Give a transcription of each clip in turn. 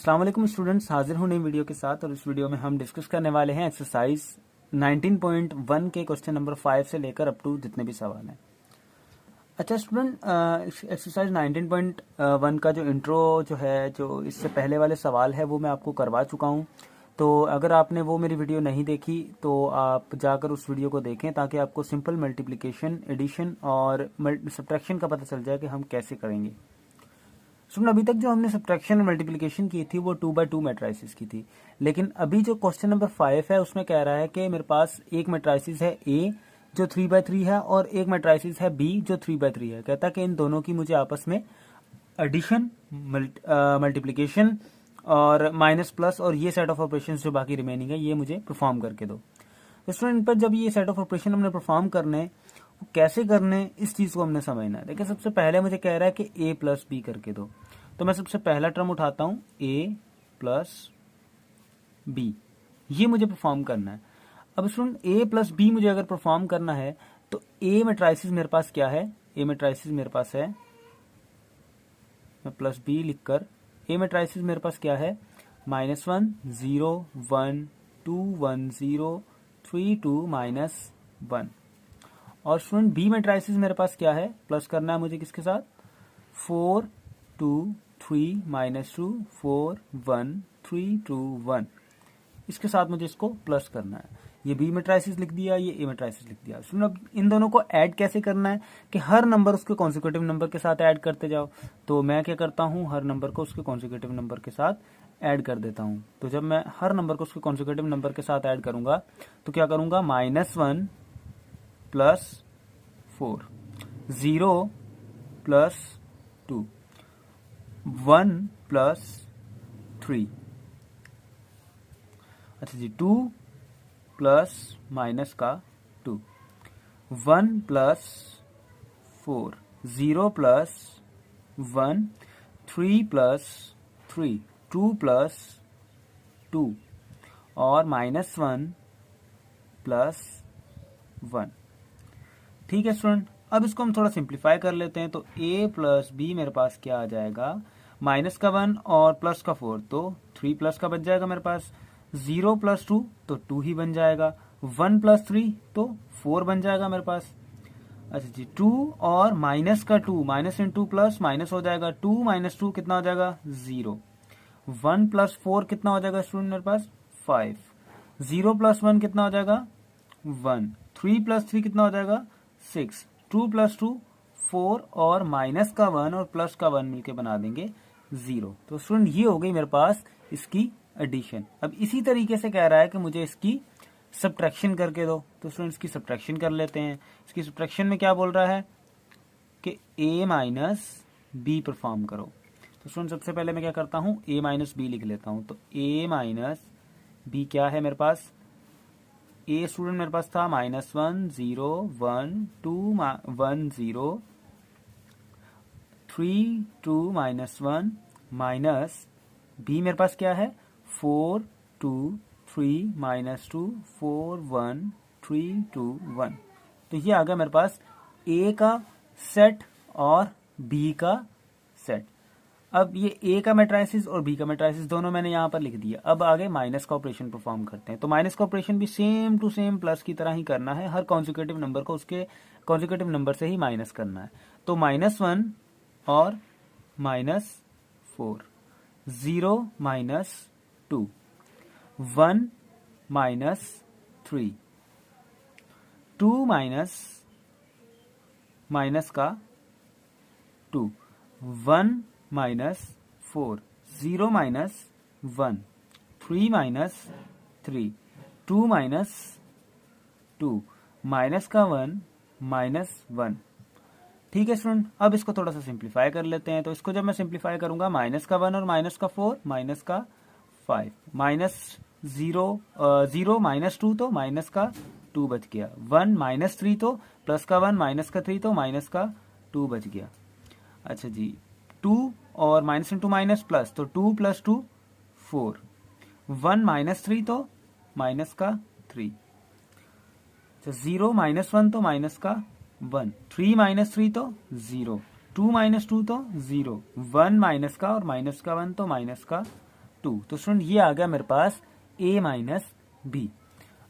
अस्सलाम वालेकुम स्टूडेंट्स, हाजिर हूँ नई वीडियो के साथ। और इस वीडियो में हम डिस्कस करने वाले हैं एक्सरसाइज 19.1 के क्वेश्चन नंबर 5 से लेकर अप टू जितने भी सवाल हैं। अच्छा स्टूडेंट, एक्सरसाइज 19.1 का जो इंट्रो जो इससे पहले वाले सवाल है वो मैं आपको करवा चुका हूँ। तो अगर आपने वो मेरी वीडियो नहीं देखी तो आप जाकर उस वीडियो को देखें ताकि आपको सिंपल मल्टीप्लिकेशन, एडिशन और सब्ट्रैक्शन का पता चल जाए कि हम कैसे करेंगे। सुन, अभी तक जो हमने सब्ट्रैक्शन और मल्टीप्लिकेशन की थी वो 2x2 मैट्राइसिस की थी, लेकिन अभी जो क्वेश्चन नंबर 5 है उसमें कह रहा है कि मेरे पास एक मैट्राइसिस है A जो 3x3 है और एक मैट्राइसिस है B जो 3x3 है। कहता है कि इन दोनों की मुझे आपस में एडिशन, मल्टीप्लिकेशन और माइनस प्लस और ये सेट ऑफ ऑपरेशन जो बाकी रिमेनिंग है ये मुझे परफॉर्म करके दो। तो स्टूडेंट पर जब ये सेट ऑफ ऑपरेशन हमने परफॉर्म करने, कैसे करने, इस चीज को हमने समझना है। देखिए, सबसे पहले मुझे कह रहा है कि a प्लस बी करके दो, तो मैं सबसे पहला टर्म उठाता हूं a प्लस बी, ये मुझे परफॉर्म करना है। अब स्टूडेंट a प्लस बी मुझे अगर परफॉर्म करना है तो a मैट्राइसिस मेरे पास क्या है, a मैट्राइसिस मेरे पास है, मैं प्लस बी लिखकर, a मैट्राइसिस मेरे पास क्या है, -1 0 1 2 1 0 3 2 -1। और स्टूडेंट बी मैट्राइसिस मेरे पास क्या है, प्लस करना है मुझे किसके साथ, 4 2 3 -2 4 1 3 2 1, इसके साथ मुझे इसको प्लस करना है। ये बी मैट्राइसिस लिख दिया, ये ए मैट्राइसिस लिख दिया। सुनो, अब इन दोनों को ऐड कैसे करना है कि हर नंबर उसके कॉन्सिक्यूटिव नंबर के साथ ऐड करते जाओ। तो मैं क्या करता हूँ, हर नंबर को उसके कॉन्सिक्यूटिव नंबर के साथ ऐड कर देता हूँ। तो जब मैं हर नंबर को उसके कॉन्सिक्यूटिव नंबर के साथ ऐड करूंगा तो क्या करूंगा, -1 प्लस 4 0 प्लस 2 1 प्लस 3, अच्छा जी, 2 प्लस माइनस का 2 1 प्लस 4 0 प्लस 1 3 प्लस 3 2 प्लस 2 और -1 प्लस 1। ठीक है स्टूडेंट, अब इसको हम थोड़ा सिंप्लीफाई कर लेते हैं। तो a प्लस बी मेरे पास क्या आ जाएगा, माइनस का 1 और प्लस का 4, तो 3 प्लस का बच जाएगा मेरे पास, 0 प्लस 2 तो 2 ही बन जाएगा, 1 प्लस 3 तो 4 बन जाएगा मेरे पास। अच्छा जी, 2 और माइनस का 2, माइनस इंटू प्लस माइनस हो जाएगा, 2 माइनस 2 कितना हो जाएगा, 0। 1 प्लस 4 कितना हो जाएगा स्टूडेंट मेरे पास, 5। 0 प्लस 1 कितना हो जाएगा, 1। 3 प्लस 3 कितना हो जाएगा, 6। 2 प्लस 2 4 और माइनस का 1 और प्लस का 1 मिलके बना देंगे 0। तो स्टूडेंट ये हो गई मेरे पास इसकी एडिशन। अब इसी तरीके से कह रहा है कि मुझे इसकी सब्ट्रैक्शन करके दो, तो स्टूडेंट इसकी सब्ट्रैक्शन कर लेते हैं। इसकी सब्ट्रैक्शन में क्या बोल रहा है कि a माइनस बी परफॉर्म करो। तो स्टूडेंट सबसे पहले मैं क्या करता हूं, a माइनस बी लिख लेता हूं। तो a माइनस बी क्या है मेरे पास, a स्टूडेंट मेरे पास था -1 0 1 2 1 0 3 2 -1 माइनस b मेरे पास क्या है, 4 2 3 -2 4 1 3 2 1। तो ये आ गया मेरे पास a का सेट और b का सेट। अब ये a का मैट्राइसिस और b का मैट्राइसिस दोनों मैंने यहाँ पर लिख दिया। अब आगे माइनस का ऑपरेशन परफॉर्म करते हैं। तो माइनस का ऑपरेशन भी सेम टू सेम प्लस की तरह ही करना है, हर कॉन्सिक्यूटिव नंबर को उसके कॉन्सिक्यूटिव नंबर से ही माइनस करना है। तो -1 और -4, 0 -2 1 -3 2 माइनस का 2 1 -4 0 -1 3 -3 2 -2 माइनस का 1 -1। ठीक है स्टूडेंट, अब इसको थोड़ा सा सिंप्लीफाई कर लेते हैं। तो इसको जब मैं सिंप्लीफाई करूंगा, माइनस का 1 और माइनस का 4, माइनस का 5, -0 0 -2 तो माइनस का 2 बच गया, 1 -3 तो प्लस का 1 माइनस का 3 तो माइनस का 2 बच गया। अच्छा जी, 2 और माइनस इंटू माइनस प्लस, तो 2 प्लस 2 4, 1 -3 तो माइनस का 3, 0 -1 तो माइनस का 1, 3 -3 तो 0, 2 -2 तो 0, 1 माइनस का और माइनस का 1 तो माइनस का 2। तो स्टूडेंट ये आ गया मेरे पास a माइनस बी।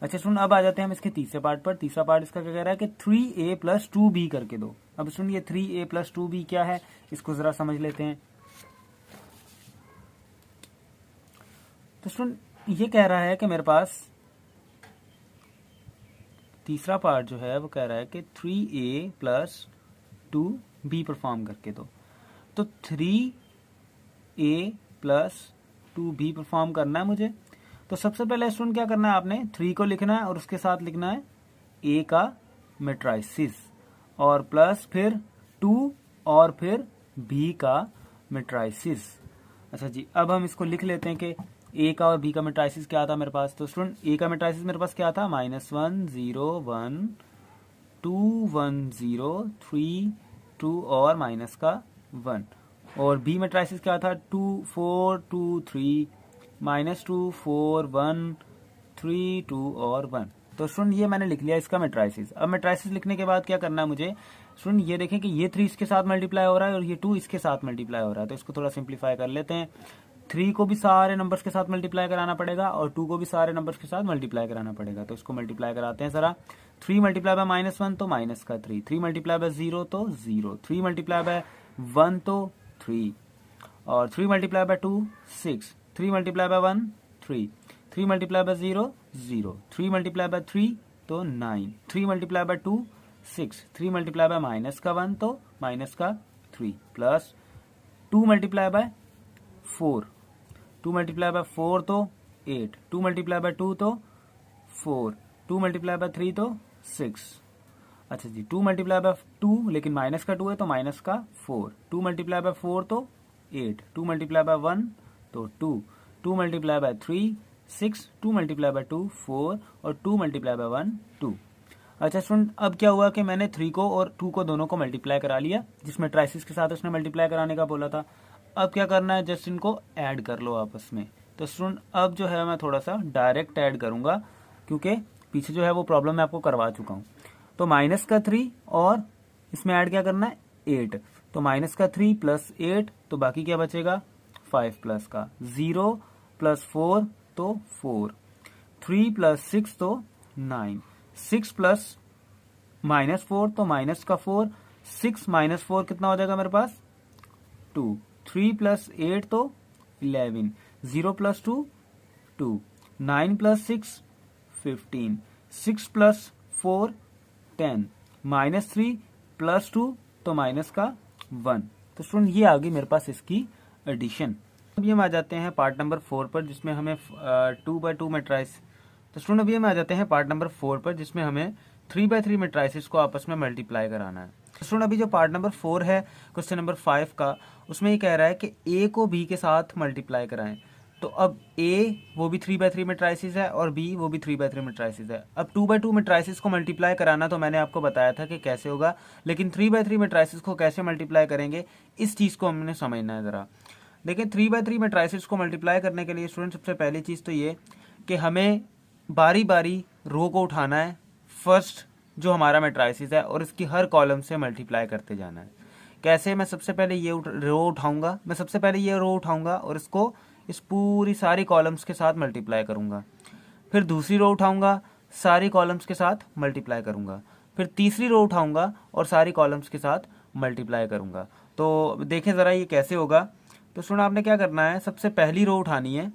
अच्छा स्टूडेंट अब आ जाते हैं हम इसके तीसरे पार्ट पर। तीसरा पार्ट इसका क्या कह रहा है कि 3a प्लस 2b करके दो। अब स्टूडेंट ये 3a प्लस 2b क्या है, इसको जरा समझ लेते हैं। तो स्टूडेंट ये कह रहा है कि मेरे पास तीसरा पार्ट जो है वो कह रहा है कि 3a प्लस 2b परफॉर्म करके दो। तो 3a प्लस 2b परफॉर्म करना है मुझे। तो सबसे पहले स्टूडेंट क्या करना है, आपने 3 को लिखना है और उसके साथ लिखना है a का मैट्रिसेस और प्लस फिर 2 और फिर b का मैट्रिसेस। अच्छा जी, अब हम इसको लिख लेते हैं कि a का और b का मैट्रिसेस क्या था मेरे पास। तो स्टूडेंट a का मैट्रिसेस मेरे पास क्या था, -1 0 1 2 1 0 3 2 और माइनस का 1। और b मैट्रिसेस क्या था, 2 4 2 3 -2 4 1 3 2 और 1। तो स्टूडेंट ये मैंने लिख लिया इसका मैट्रिसेस। अब मैट्रिसेस लिखने के बाद क्या करना है मुझे, स्टूडेंट ये देखें कि ये 3 इसके साथ मल्टीप्लाई हो रहा है और ये 2 इसके साथ मल्टीप्लाई हो रहा है। तो इसको थोड़ा सिंप्लीफाई कर लेते हैं। 3 को भी सारे नंबर्स के साथ मल्टीप्लाई कराना पड़ेगा और 2 को भी सारे नंबर्स के साथ मल्टीप्लाई कराना पड़ेगा। तो इसको मल्टीप्लाई कराते हैं जरा। 3 मल्टीप्लाई बाय -1 तो माइनस का 3, 3 मल्टीप्लाई बाय 0 तो 0, 3 मल्टीप्लाई बाय 1 तो 3 और 3 multiply by 2 6, 3 multiply by 1 3, 3 multiply by 0 0, 3 multiply by 3 तो 9, 3 multiply by 2 6, 3 multiply by minus का 1 तो माइनस का 3 plus 2 multiply by 4, 2 multiply by 4 तो 8, 2 मल्टीप्लाई बाय 2 तो 4, 2 मल्टीप्लाई बाय 3 तो 6। अच्छा जी, 2 मल्टीप्लाई बाय 2 लेकिन माइनस का 2 है तो माइनस का 4, 2 मल्टीप्लाई बाय 4 तो 8, 2 मल्टीप्लाई बाय 1 तो 2, 2 मल्टीप्लाई बाय 3 6, 2 मल्टीप्लाई बाय 2 4 और 2 मल्टीप्लाई बाय 1 2। अच्छा स्टूडेंट अब क्या हुआ कि मैंने 3 को और 2 को दोनों को मल्टीप्लाई करा लिया, जिसमें ट्राइसिस के साथ उसने मल्टीप्लाई कराने का बोला था। अब क्या करना है, जस्ट इनको ऐड कर लो आपस में। तो स्टूडेंट अब जो है मैं थोड़ा सा डायरेक्ट ऐड करूंगा क्योंकि पीछे जो है वो प्रॉब्लम मैं आपको करवा चुका हूँ। तो माइनस का 3 और इसमें ऐड क्या करना है 8, तो माइनस का 3 प्लस 8 तो बाकी क्या बचेगा 5 प्लस का 0 प्लस 4 तो 4, 3 प्लस 6 तो 9, 6 प्लस माइनस 4 तो माइनस का 4, 6 माइनस 4 कितना हो जाएगा मेरे पास 2, 3 प्लस 8 तो 11, 0 प्लस 2 2, 9 प्लस 6 15, 6 प्लस 4 10, -3 प्लस 2 तो माइनस का 1। तो स्टूडेंट ये आ गई मेरे पास इसकी एडिशन। अब ये हम आ जाते हैं पार्ट नंबर 4 पर जिसमें हमें 2x2 मैट्रिस। तो स्टूडेंट अभी हम आ जाते हैं पार्ट नंबर 4 पर जिसमें हमें 3x3 मैट्रिसेस को आपस में मल्टीप्लाई कराना है। स्टूडेंट अभी जो पार्ट नंबर 4 है क्वेश्चन नंबर 5 का, उसमें ये कह रहा है कि a को b के साथ मल्टीप्लाई कराएं। तो अब a वो भी 3x3 मैट्रिसेस है और b वो भी 3x3 मैट्रिसेस है। अब 2x2 मैट्रिसेस को मल्टीप्लाई कराना तो मैंने आपको बताया था कि कैसे होगा, लेकिन 3x3 मैट्रिसेस को कैसे मल्टीप्लाई करेंगे इस चीज़ को हमने समझना है ज़रा। देखिए 3x3 मैट्रिसेस को मल्टीप्लाई करने के लिए स्टूडेंट सबसे पहली चीज़ तो ये कि हमें बारी बारी रो को उठाना है, फर्स्ट जो हमारा मैट्रिसेस है, और इसकी हर कॉलम से मल्टीप्लाई करते जाना है। कैसे, मैं सबसे पहले ये रो उठाऊंगा और इसको इस पूरी सारी कॉलम्स के साथ मल्टीप्लाई करूंगा। फिर दूसरी रो उठाऊंगा, सारी कॉलम्स के साथ मल्टीप्लाई करूंगा। फिर तीसरी रो उठाऊंगा और सारी कॉलम्स के साथ मल्टीप्लाई करूंगा। तो देखें ज़रा ये कैसे होगा। तो सुना, आपने क्या करना है, सबसे पहली रो उठानी है,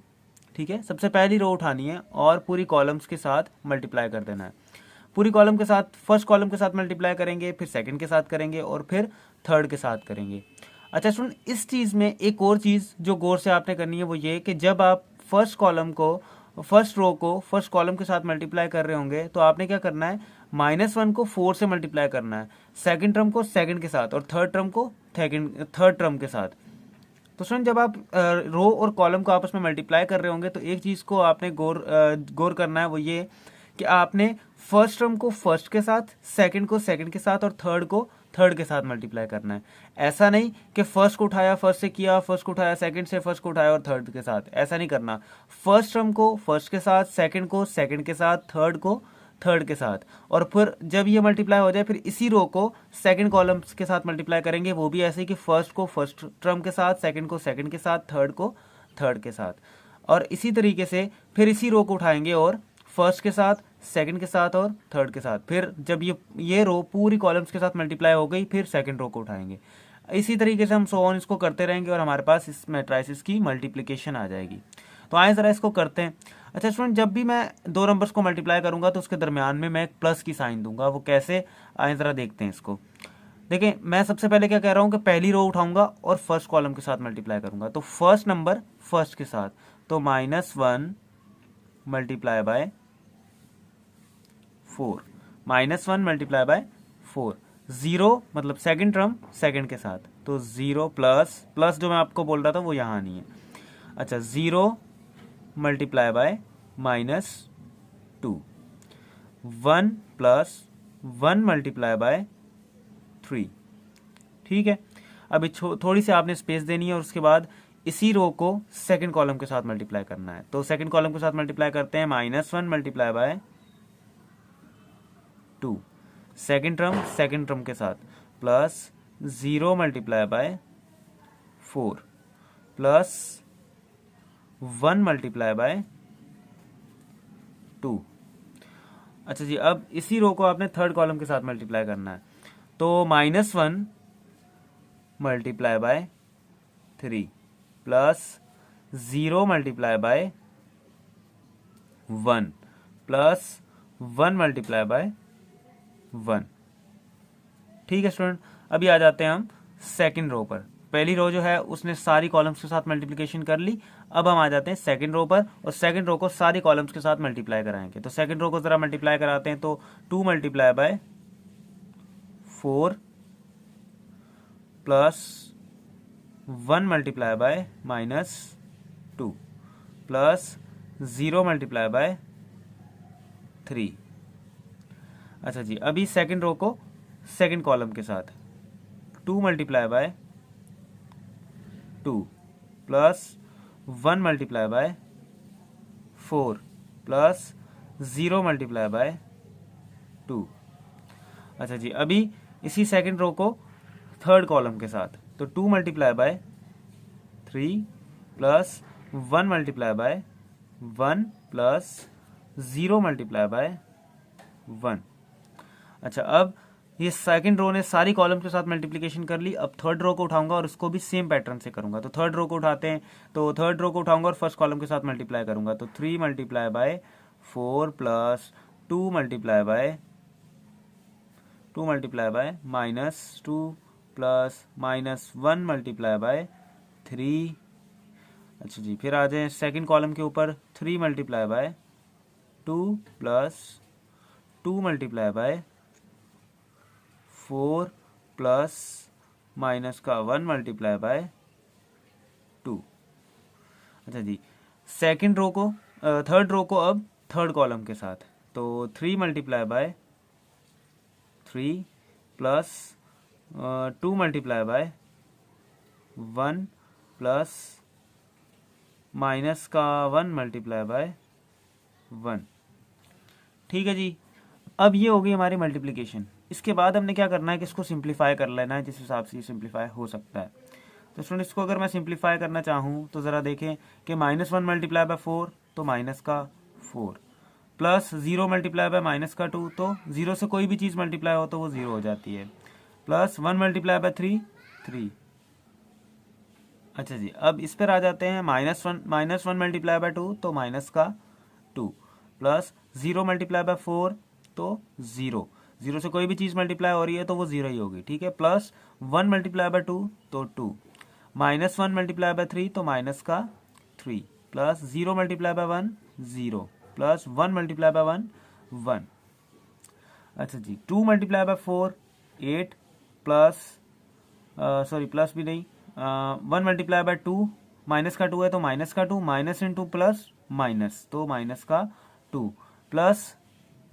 ठीक है, सबसे पहली रो उठानी है और पूरी कॉलम्स के साथ मल्टीप्लाई कर देना है। पूरी कॉलम के साथ, फर्स्ट कॉलम के साथ मल्टीप्लाई करेंगे, फिर सेकंड के साथ करेंगे और फिर थर्ड के साथ करेंगे। अच्छा सुन, इस चीज़ में एक और चीज़ जो गौर से आपने करनी है वो ये कि जब आप फर्स्ट रो को फर्स्ट कॉलम के साथ मल्टीप्लाई कर रहे होंगे तो आपने क्या करना है, -1 को 4 से मल्टीप्लाई करना है, सेकंड टर्म को सेकंड के साथ और थर्ड टर्म को थर्ड टर्म के साथ। तो सुन, जब आप रो और कॉलम को आपस में मल्टीप्लाई कर रहे होंगे तो एक चीज़ को आपने गौर करना है, वो ये कि आपने फर्स्ट टर्म को फर्स्ट के साथ, सेकंड को सेकंड के साथ और थर्ड को थर्ड के साथ मल्टीप्लाई करना है। ऐसा नहीं कि फर्स्ट को उठाया फर्स्ट से किया, फर्स्ट को उठाया सेकंड से, फर्स्ट को उठाया और थर्ड के साथ, ऐसा नहीं करना। फर्स्ट टर्म को फर्स्ट के साथ, सेकंड को सेकंड के साथ, थर्ड को थर्ड के साथ, और फिर जब ये मल्टीप्लाई हो जाए फिर इसी रो को सेकंड कॉलम्स के साथ मल्टीप्लाई करेंगे, वो भी ऐसे कि फर्स्ट को फर्स्ट टर्म के साथ, सेकंड को सेकंड के साथ, थर्ड को थर्ड के साथ। और इसी तरीके से फिर इसी रो को उठाएंगे और फर्स्ट के साथ, सेकंड के साथ और थर्ड के साथ। फिर जब ये रो पूरी कॉलम्स के साथ मल्टीप्लाई हो गई, फिर सेकंड रो को उठाएंगे। इसी तरीके से हम सो ऑन इसको करते रहेंगे और हमारे पास इस मैट्रिसेस की मल्टीप्लिकेशन आ जाएगी। तो आए ज़रा इसको करते हैं। अच्छा स्टूडेंट, जब भी मैं दो नंबर्स को मल्टीप्लाई करूंगा तो उसके दरमियान में मैं एक प्लस की साइन दूंगा। वो कैसे, आए ज़रा देखते हैं इसको। देखें, मैं सबसे पहले क्या कह रहा हूँ कि पहली रो उठाऊंगा और फर्स्ट कॉलम के साथ मल्टीप्लाई करूंगा। तो फर्स्ट नंबर फर्स्ट के साथ, तो -1 मल्टीप्लाई बाय 4, -1 मल्टीप्लाई बाय 4। 0 मतलब सेकंड टर्म सेकंड के साथ, तो 0 प्लस जो मैं आपको बोल रहा था वो यहाँ नहीं है। अच्छा, 0 multiply by -2, 1 plus 1 multiply by 3। ठीक है, अभी थोड़ी सी आपने स्पेस देनी है और उसके बाद इसी रो को सेकंड कॉलम के साथ मल्टीप्लाई करना है। तो सेकंड कॉलम के साथ मल्टीप्लाई करते हैं, -1 मल्टीप्लाई बाय 2, सेकंड टर्म के साथ, plus 0 multiply by 4 plus 1 multiply by 2। अच्छा जी, अब इसी रो को आपने थर्ड कॉलम के साथ मल्टीप्लाई करना है। तो -1 multiply by 3 plus 0 multiply by 1 plus 1 multiply by 1। ठीक है स्टूडेंट, अभी आ जाते हैं हम सेकंड रो पर। पहली रो जो है उसने सारी कॉलम्स के साथ मल्टीप्लिकेशन कर ली। अब हम आ जाते हैं सेकंड रो पर और सेकंड रो को सारी कॉलम्स के साथ मल्टीप्लाई कराएंगे। तो सेकंड रो को जरा मल्टीप्लाई कराते हैं। तो 2 multiply by 4 plus 1 multiply by -2 plus 0 multiply by 3। अच्छा जी, अभी सेकंड रो को सेकंड कॉलम के साथ 2 multiply by 2 plus 1 multiply by 4 plus 0 multiply by 2। अच्छा जी, अभी इसी सेकंड रो को थर्ड कॉलम के साथ, तो 2 multiply by 3 plus 1 multiply by 1 plus 0 multiply by 1। अच्छा, अब ये सेकंड रो ने सारी कॉलम के साथ मल्टीप्लिकेशन कर ली। अब थर्ड रो को उठाऊंगा और उसको भी सेम पैटर्न से करूंगा। तो थर्ड रो को उठाते हैं। तो थर्ड रो को उठाऊंगा और फर्स्ट कॉलम के साथ मल्टीप्लाई करूंगा। तो 3 multiply by 4 plus 2 multiply by -2 plus -1 multiply by 3। अच्छा जी, फिर आ जाए सेकंड कॉलम के ऊपर। 3 multiply by 2 plus 2 multiply by 4 plus -1 multiply by 2। अच्छा जी, सेकंड रो को थर्ड रो को अब थर्ड कॉलम के साथ, तो 3 multiply by 3 plus 2 multiply by 1 plus -1 multiply by 1। ठीक है जी, अब ये हो गई हमारी मल्टीप्लिकेशन। इसके बाद हमने क्या करना है कि इसको सिंप्लीफाई कर लेना है जिस हिसाब से ये सिंप्लीफाई हो सकता है। तो स्टूडेंट, इसको अगर मैं सिंप्लीफाई करना चाहूँ तो ज़रा देखें कि -1 मल्टीप्लाई बाय 4 तो -4 प्लस 0 मल्टीप्लाई बाय -2, तो 0 से कोई भी चीज़ मल्टीप्लाई हो तो वो 0 हो जाती है, प्लस 1 मल्टीप्लाई बाय 3। अच्छा जी, अब इस पर आ जाते हैं। -1 मल्टीप्लाई बाय 2 तो -2 प्लस 0 मल्टीप्लाई बाय 4 तो 0 से कोई भी चीज़ मल्टीप्लाई हो रही है तो वो 0 ही होगी। ठीक है, प्लस 1 मल्टीप्लाई बाय 2 तो 2, -1 मल्टीप्लाई बाय 3 तो -3 plus 0 multiply by 1 0 plus 1 multiply by 1 1। अच्छा जी, 2 मल्टीप्लाई बाय 4 8 प्लस प्लस भी नहीं, 1 मल्टीप्लाई बाय 2 -2 है तो -2 माइनस इंटू प्लस माइनस तो -2 plus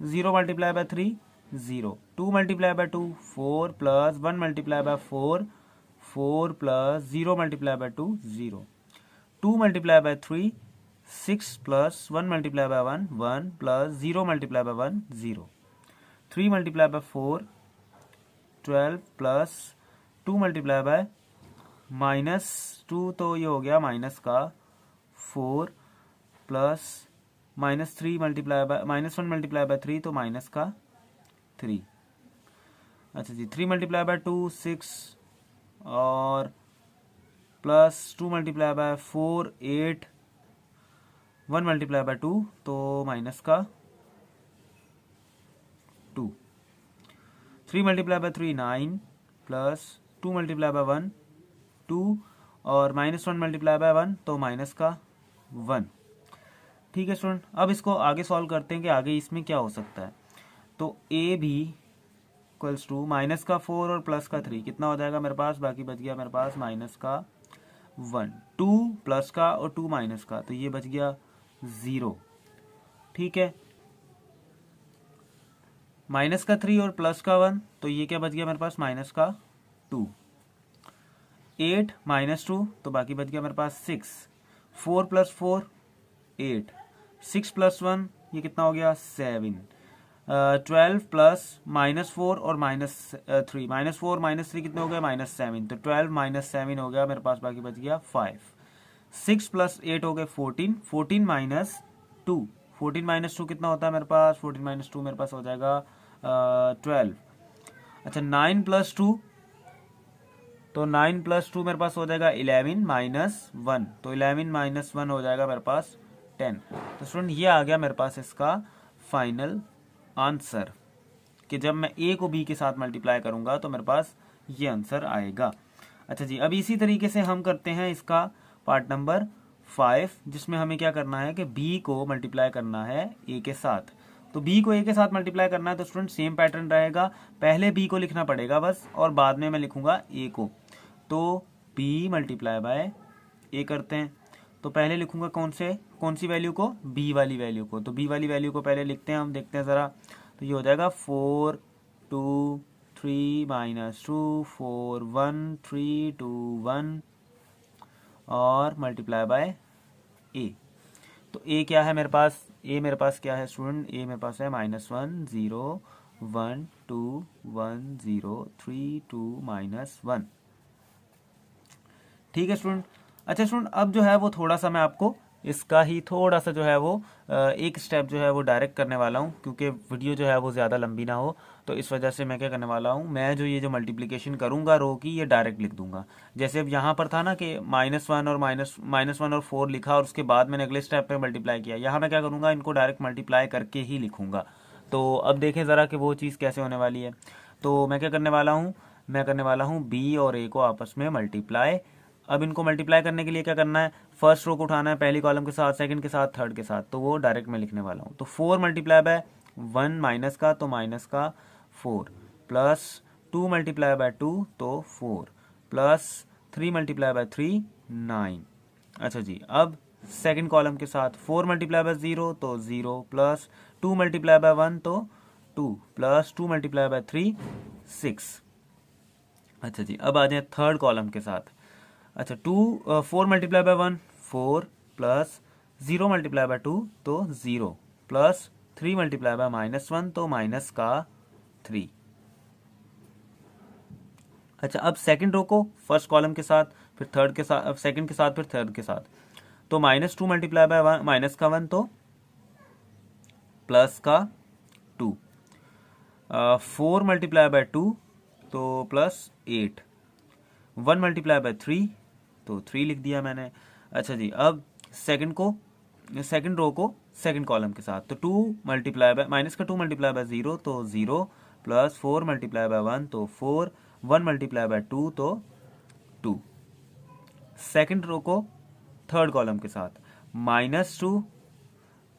0 multiply by 3 0, 2 multiply by 2 4 plus 1 multiply by 4 plus 0 multiply by 2 0, 2 multiply by 3 6 plus 1 multiply by 1 plus 0 multiply by 1 0, 3 multiply by 4 12 plus 2 multiply by -2 तो ये हो गया -4 plus minus 3 multiply by -1 multiply by 3 तो minus का 3। अच्छा जी 3 multiply by 2 6 और plus 2 multiply by 4 8 1 multiply by 2 तो minus का 2। 3 multiply by 3 9 plus 2 multiply by 1 2 और -1 मल्टीप्लाई बाय 1 तो माइनस का 1। ठीक है स्टूडेंट, अब इसको आगे सॉल्व करते हैं कि आगे इसमें क्या हो सकता है। तो ए भी इक्वल्स टू माइनस का 4 और प्लस का 3 कितना हो जाएगा मेरे पास, बाकी बच गया मेरे पास माइनस का 1, 2 प्लस का और 2 माइनस का, तो ये बच गया 0। ठीक है, माइनस का 3 और प्लस का 1 तो ये क्या बच गया मेरे पास, माइनस का 2। 8 माइनस 2 तो बाकी बच गया मेरे पास 6। 4 प्लस 4 8, 6 प्लस 1 ये कितना हो गया 7। 12 प्लस -4 और -3, -4 -3 कितने हो गए -7, तो 12 -7 हो गया मेरे पास, बाकी बच गया 5। 6 प्लस 8 हो गए 14, 14 माइनस 2, 14 माइनस 2 कितना होता है मेरे पास, 14 माइनस 2 मेरे पास हो जाएगा 12। अच्छा 9 प्लस 2 तो 9 प्लस 2 मेरे पास हो जाएगा 11 माइनस 1, तो 11 माइनस 1 हो जाएगा मेरे पास 10। तो स्टूडेंट ये आ गया मेरे पास इसका फाइनल आंसर कि जब मैं ए को बी के साथ मल्टीप्लाई करूंगा तो मेरे पास ये आंसर आएगा। अच्छा जी, अब इसी तरीके से हम करते हैं इसका पार्ट नंबर 5, जिसमें हमें क्या करना है कि बी को मल्टीप्लाई करना है ए के साथ। तो बी को ए के साथ मल्टीप्लाई करना है तो स्टूडेंट सेम पैटर्न रहेगा, पहले बी को लिखना पड़ेगा बस और बाद में मैं लिखूंगा ए को। तो बी मल्टीप्लाई बाय ए करते हैं, तो पहले लिखूंगा कौन सी वैल्यू को, बी वाली वैल्यू को। तो बी वाली वैल्यू को पहले लिखते हैं हम, देखते हैं ज़रा। तो ये हो जाएगा 4 2 3 -2 4 1 3 2 1 और मल्टीप्लाई बाय ए। तो ए क्या है मेरे पास, ए मेरे पास क्या है स्टूडेंट, ए मेरे पास है -1 0 1 2 1 0 3 2 -1। ठीक है स्टूडेंट। अच्छा स्टूडेंट, अब जो है वो थोड़ा सा मैं आपको इसका ही थोड़ा सा जो है वो एक स्टेप जो है वो डायरेक्ट करने वाला हूँ, क्योंकि वीडियो जो है वो ज़्यादा लंबी ना हो, तो इस वजह से मैं क्या करने वाला हूँ, मैं जो ये जो मल्टीप्लिकेशन करूँगा रो की, ये डायरेक्ट लिख दूंगा। जैसे अब यहाँ पर था ना कि -1 और -1 और 4 लिखा और उसके बाद मैंने अगले स्टेप पे मल्टीप्लाई किया, यहाँ मैं क्या करूँगा, इनको डायरेक्ट मल्टीप्लाई करके ही लिखूँगा। तो अब देखें ज़रा कि वो चीज़ कैसे होने वाली है। तो मैं क्या करने वाला हूँ, मैं करने वाला हूँ बी और ए को आपस में मल्टीप्लाई। अब इनको मल्टीप्लाई करने के लिए क्या करना है, फर्स्ट रो को उठाना है पहली कॉलम के साथ, सेकंड के साथ, थर्ड के साथ, तो वो डायरेक्ट मैं लिखने वाला हूँ। तो 4 मल्टीप्लाई बाय 1 माइनस का, तो माइनस का 4, प्लस 2 मल्टीप्लाई बाय 2 तो 4, प्लस 3 मल्टीप्लाई बाय 3 9। अच्छा जी, अब सेकंड कॉलम के साथ 4 मल्टीप्लाई बाय 0 तो 0, प्लस 2 मल्टीप्लाई बाय 1 तो 2, प्लस 2 मल्टीप्लाई बाय 3 6। अच्छा जी, अब आ जाए थर्ड कॉलम के साथ। अच्छा 4 multiply by 1 4, plus 0 multiply by 2 तो 0, प्लस 3 मल्टीप्लाई बाय -1 तो माइनस का 3। अच्छा, अब सेकंड रो को फर्स्ट कॉलम के साथ, फिर थर्ड के साथ, सेकंड के साथ, फिर थर्ड के साथ, तो -2 मल्टीप्लाई बाय माइनस का 1 तो प्लस का 2, 4 मल्टीप्लाई बाय 2 तो प्लस 8, 1 मल्टीप्लाई बाय 3 तो 3 लिख दिया मैंने। अच्छा जी, अब सेकंड रो को सेकंड कॉलम के साथ, तो 2 मल्टीप्लाई बाय -2 मल्टीप्लाई बाय 0 तो 0, प्लस 4 मल्टीप्लाई बाय 1 तो 4, 1 मल्टीप्लाई बाय 2 तो 2। सेकंड रो को थर्ड कॉलम के साथ -2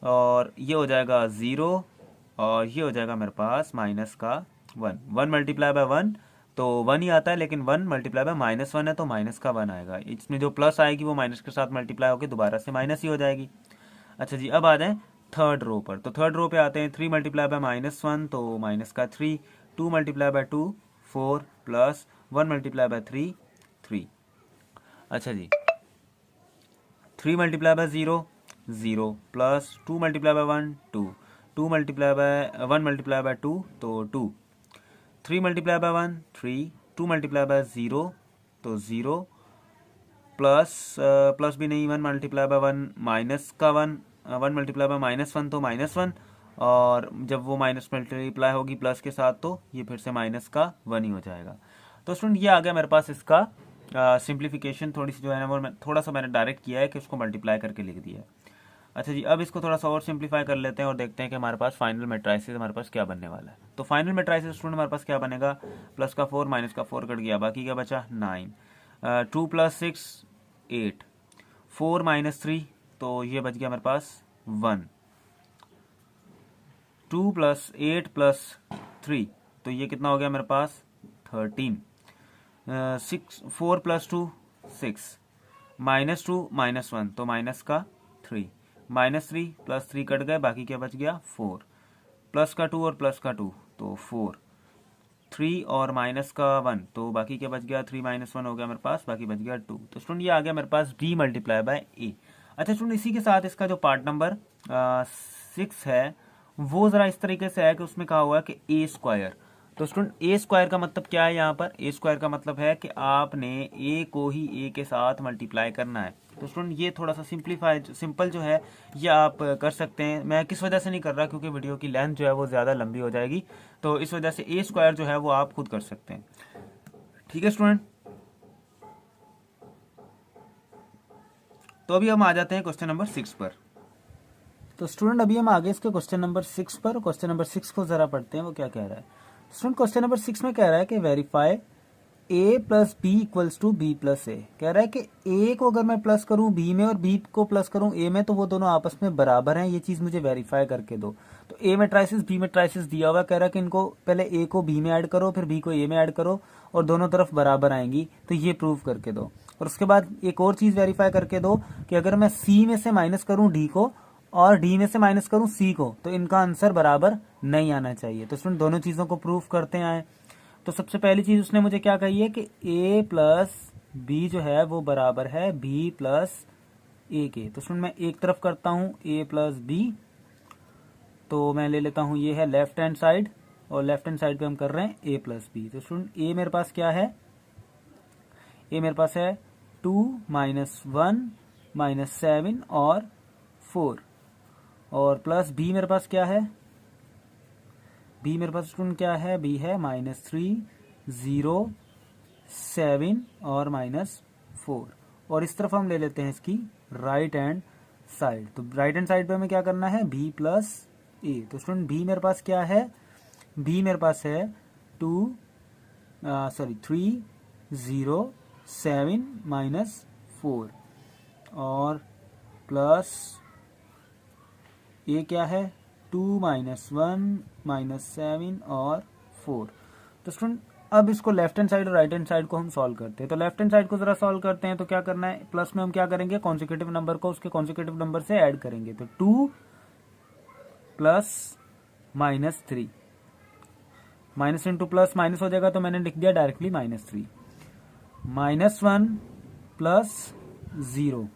और ये हो जाएगा 0 और ये हो जाएगा मेरे पास माइनस का 1, 1 मल्टीप्लाई बाय 1 तो 1 ही आता है, लेकिन 1 मल्टीप्लाई बाय -1 है तो माइनस का 1 आएगा। इसमें जो प्लस आएगी वो माइनस के साथ मल्टीप्लाई होकर दोबारा से माइनस ही हो जाएगी। अच्छा जी, अब आ जाए थर्ड रो पर। तो थर्ड रो पे आते हैं, 3 मल्टीप्लाई बाय -1 तो माइनस का 3, 2 multiply by 2 4, plus 1 multiply by 3 3। अच्छा जी, 3 multiply by 0 0, plus 2 multiply by 1 2, 2 multiply by 1 multiply by 2 तो 2, 3 मल्टीप्लाई बाय 1 3, 2 मल्टीप्लाई बाय 0 तो 0, प्लस भी नहीं, 1 मल्टीप्लाई बाय 1 माइनस का 1 1 मल्टीप्लाई बाय -1 तो -1, और जब वो माइनस मल्टीप्लाई होगी प्लस के साथ तो ये फिर से माइनस का 1 ही हो जाएगा। तो स्टूडेंट ये आ गया मेरे पास इसका सिंप्लीफिकेशन। थोड़ी सी जो है ना वो थोड़ा सा मैंने डायरेक्ट किया है कि उसको मल्टीप्लाई करके लिख दिया है। अच्छा जी, अब इसको थोड़ा सा और सिंप्लीफाई कर लेते हैं और देखते हैं कि हमारे पास फाइनल मैट्रिसेस हमारे पास क्या बनने वाला है। तो फाइनल मैट्रिसेस स्टूडेंट हमारे पास क्या बनेगा, प्लस का 4 माइनस का 4 कट गया, बाकी क्या बचा 9, 2 + 6 8, 4 - 3 तो ये बच गया हमारे पास 1, 2 + 8 + 3 तो ये कितना हो गया मेरे पास 13, 6 4 + 2 6, -2 -1 तो माइनस का 3, -3 + 3 कट गए, बाकी क्या बच गया 4, प्लस का 2 और प्लस का 2 तो 4, 3 और माइनस का 1 तो बाकी क्या बच गया 3 - 1 हो गया मेरे पास, बाकी बच गया 2। तो स्टूडेंट ये आ गया मेरे पास b × a। अच्छा स्टूडेंट, इसी के साथ इसका जो पार्ट नंबर 6 है वो जरा इस तरीके से है कि उसमें कहा हुआ है कि a²। तो स्टूडेंट a² का मतलब क्या है, यहाँ पर a² का मतलब है कि आपने a को ही a के साथ मल्टीप्लाई करना है। तो स्टूडेंट ये थोड़ा सा सिंपल जो है ये आप कर सकते हैं। मैं किस वजह से नहीं कर रहा, क्योंकि वीडियो की लेंथ जो है वो ज़्यादा लंबी हो जाएगी, तो इस वजह से a² जो है वो आप खुद कर सकते हैं। ठीक है स्टूडेंट, तो अभी हम आ जाते हैं क्वेश्चन नंबर 6 पर। तो स्टूडेंट अभी हम आगे इसके क्वेश्चन नंबर 6 पर, क्वेश्चन नंबर 6 को जरा पढ़ते हैं वो क्या कह रहा है। स्टूडेंट क्वेश्चन नंबर 6 में कह रहा है कि verify a + b = b + a। कह रहा है कि a को अगर मैं प्लस करूं b में और b को प्लस करूं a में तो वो दोनों आपस में बराबर हैं, ये चीज मुझे वेरीफाई करके दो। तो a मैट्रिसेस b मैट्रिसेस दिया हुआ, कह रहा है कि इनको पहले a को b में ऐड करो, फिर b को a में ऐड करो और दोनों तरफ बराबर आएंगी, तो ये प्रूव करके दो। और उसके बाद एक और चीज वेरीफाई करके दो कि अगर मैं c में से माइनस करूं d को और d में से माइनस करूं c को तो इनका आंसर बराबर नहीं आना चाहिए। तो स्टूडेंट दोनों चीजों को प्रूव करते आए। तो सबसे पहली चीज उसने मुझे क्या कही है कि a + b जो है वो बराबर है b + a के। तो सुन मैं एक तरफ करता हूं a + b, तो मैं ले लेता हूं ये है लेफ्ट हैंड साइड और लेफ्ट हैंड साइड पे हम कर रहे हैं a + b। तो सुन a मेरे पास क्या है, a मेरे पास है 2 - 1 - 7 और 4, और प्लस b मेरे पास क्या है, b मेरे पास स्टूडेंट क्या है, b है -3 0 7 और -4। और इस तरफ हम ले लेते हैं इसकी राइट हैंड साइड। तो राइट हैंड साइड पे हमें क्या करना है b + a। तो स्टूडेंट b मेरे पास क्या है, b मेरे पास है 3 0 7 -4 और प्लस a क्या है 2 - 1 -7 और 4। तो स्टूडेंट अब इसको लेफ्ट हैंड साइड और राइट हैंड साइड को हम सॉल्व करते हैं। तो लेफ्ट हैंड साइड को जरा सॉल्व करते हैं। तो क्या करना है, प्लस में हम क्या करेंगे, कॉन्सिक्यूटिव नंबर को उसके कॉन्सिक्यूटिव नंबर से ऐड करेंगे। तो 2 + -3, माइनस इंटू प्लस माइनस हो जाएगा, तो मैंने लिख दिया डायरेक्टली -3, -1 + 0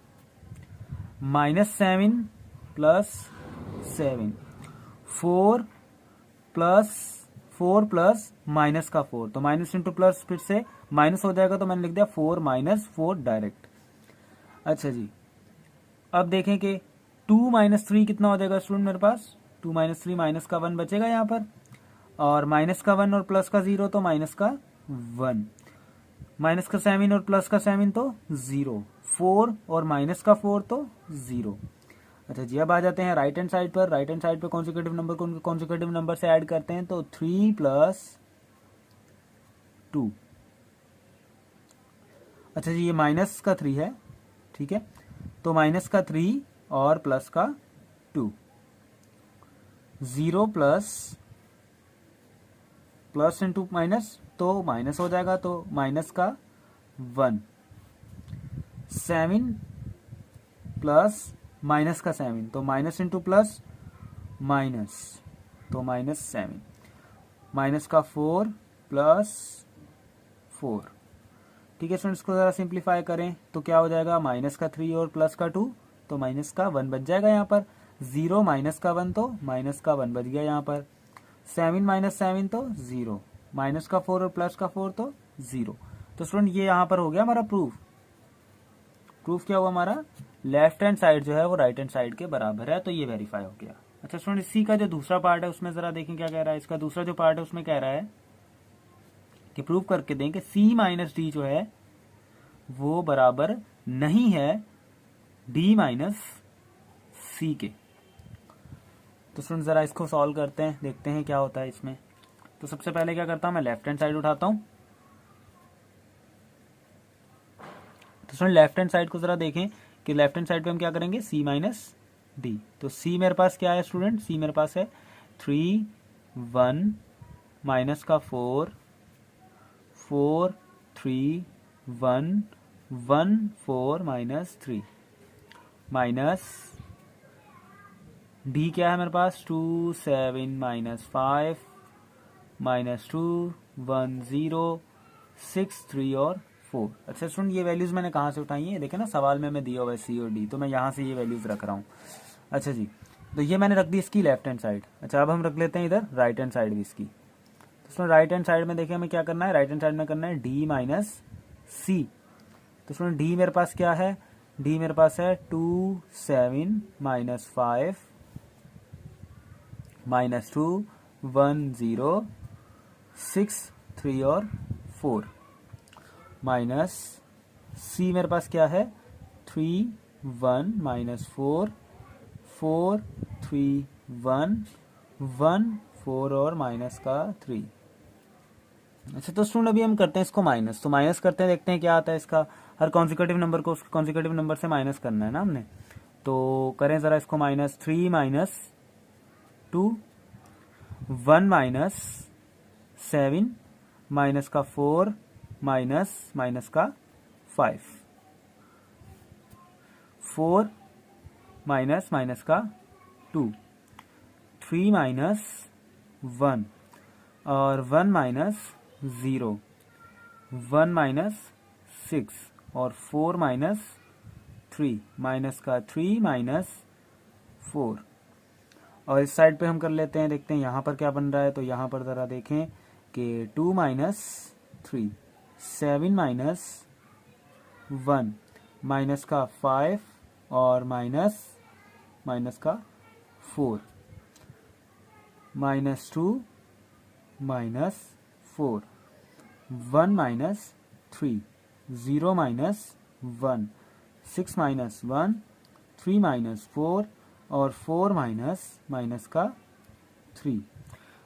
-7 + 7, 4 + माइनस का 4, तो माइनस इंटू प्लस फिर से माइनस हो जाएगा, तो मैंने लिख दिया 4 - 4 डायरेक्ट। अच्छा जी, अब देखें कि 2 - 3 कितना हो जाएगा स्टूडेंट मेरे पास, 2 - 3 माइनस का 1 बचेगा यहाँ पर, और माइनस का 1 और प्लस का 0 तो माइनस का 1, माइनस का 7 और प्लस का 7 तो 0, 4 और माइनस का 4 तो 0। अच्छा जी, अब आ जाते हैं राइट हैंड साइड पर। राइट हैंड साइड पे कॉन्सिक्यूटिव नंबर को उनके कॉन्सिक्यूटिव नंबर से ऐड करते हैं। तो 3 + 2, अच्छा जी ये माइनस का 3 है, ठीक है, तो माइनस का 3 और प्लस का 2, 0 प्लस इंटू माइनस तो माइनस हो जाएगा, तो माइनस का 1, 7 प्लस माइनस का 7, तो माइनस इंटू प्लस माइनस तो -7, माइनस का 4 + 4। ठीक है स्टूडेंट्स, को जरा सिंप्लीफाई करें तो क्या हो जाएगा, माइनस का 3 और प्लस का 2 तो माइनस का 1 बच जाएगा यहाँ पर, 0 माइनस का 1 तो माइनस का 1 बच गया यहाँ पर, 7 - 7 तो 0, माइनस का 4 और प्लस का 4 तो 0। तो स्टूडेंट ये यहाँ पर हो गया हमारा प्रूफ। प्रूफ क्या हुआ हमारा, लेफ्ट हैंड साइड जो है वो राइट हैंड साइड के बराबर है, तो ये वेरीफाई हो गया। अच्छा स्टूडेंट, इसी का जो दूसरा पार्ट है उसमें जरा देखें क्या कह रहा है। इसका दूसरा जो पार्ट है उसमें कह रहा है कि प्रूव करके दें कि c माइनस डी जो है वो बराबर नहीं है d माइनस सी के। तो स्टूडेंट जरा इसको सॉल्व करते हैं, देखते हैं क्या होता है इसमें। तो सबसे पहले क्या करता हूं, मैं लेफ्ट हैंड साइड उठाता हूं। तो स्टूडेंट लेफ्ट हैंड साइड को जरा देखें कि लेफ्ट हैंड साइड पे हम क्या करेंगे, c माइनस डी। तो c मेरे पास क्या है स्टूडेंट, c मेरे पास है 3 1 माइनस का 4 4 3 1 1 4 माइनस 3 माइनस डी क्या है मेरे पास 2 7 माइनस 5 माइनस 2 1 0 6 3 और 4। अच्छा स्टूडेंट, ये वैल्यूज मैंने कहाँ से उठाई है, देखे ना सवाल में मैं दिया हुआ है सी और डी, तो मैं यहाँ से ये वैल्यूज रख रहा हूँ। अच्छा जी, तो ये मैंने रख दी इसकी लेफ्ट हैंड साइड। अच्छा अब हम रख लेते हैं इधर राइट हैंड साइड भी इसकी। तो स्टूडेंट राइट हैंड साइड में देखिए हमें क्या करना है, राइट हैंड साइड में करना है डी माइनस सी। तो स्टूडेंट डी मेरे पास क्या है, डी मेरे पास है 2 7 माइनस 5 माइनस 2 1 0 6 3 और 4 माइनस सी मेरे पास क्या है 3 1 माइनस 4 4 3 1 1 4 और माइनस का 3। अच्छा तो स्टूडेंट अभी हम करते हैं इसको माइनस, तो माइनस करते हैं, देखते हैं क्या आता है इसका। हर कॉन्सिक्यूटिव नंबर को उसके कॉन्सिक्यूटिव नंबर से माइनस करना है ना हमने। तो करें जरा इसको माइनस 3 माइनस 2 1 माइनस 7 माइनस का 4 माइनस माइनस का 5 4 माइनस माइनस का 2 3 माइनस 1 और 1 माइनस 0 1 माइनस 6 और 4 माइनस 3 माइनस का 3 माइनस 4। और इस साइड पे हम कर लेते हैं, देखते हैं यहाँ पर क्या बन रहा है। तो यहाँ पर ज़रा देखें कि 2 माइनस 3 7 माइनस 1 माइनस का 5 और माइनस माइनस का 4 minus 2 minus 4 1 minus 3 0 minus 1 6 minus 1 3 minus 4 और 4 माइनस माइनस का 3।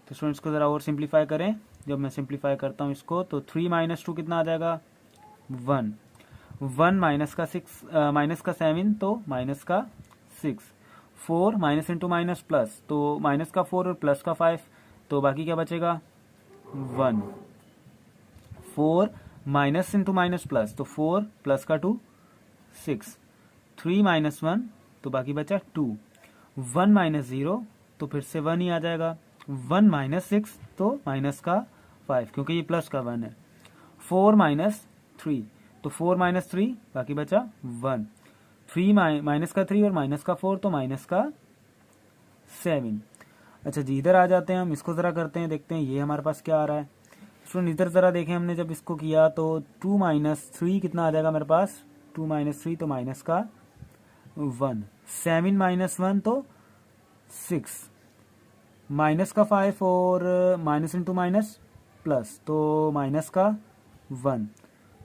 तो स्टूडेंट्स को ज़रा और सिंप्लीफाई करें। जब मैं सिंप्लीफाई करता हूँ इसको तो 3 माइनस 2 कितना आ जाएगा 1 1 माइनस का 6 माइनस का 7 तो माइनस का 6 4 माइनस इंटू माइनस प्लस तो माइनस का 4 और प्लस का 5 तो बाकी क्या बचेगा 1 4 माइनस इंटू माइनस प्लस तो 4 प्लस का 2 6 3 माइनस 1 तो बाकी बचा 2 1 माइनस 0 तो फिर से 1 ही आ जाएगा 1 माइनस 6 तो माइनस का 5 क्योंकि ये प्लस का 1 है 4 माइनस 3 तो 4 माइनस 3 बाकी बचा 1 3 माइनस का 3 और माइनस का 4 तो माइनस का 7। अच्छा जी इधर आ जाते हैं हम, इसको ज़रा करते हैं, देखते हैं ये हमारे पास क्या आ रहा है। स्टूडेंट इधर ज़रा देखें हमने जब इसको किया तो 2 माइनस 3 कितना आ जाएगा मेरे पास 2 माइनस 3 तो माइनस का 1 7 माइनस 1 तो 6 माइनस का 5 और माइनस इंटू माइनस प्लस तो माइनस का 1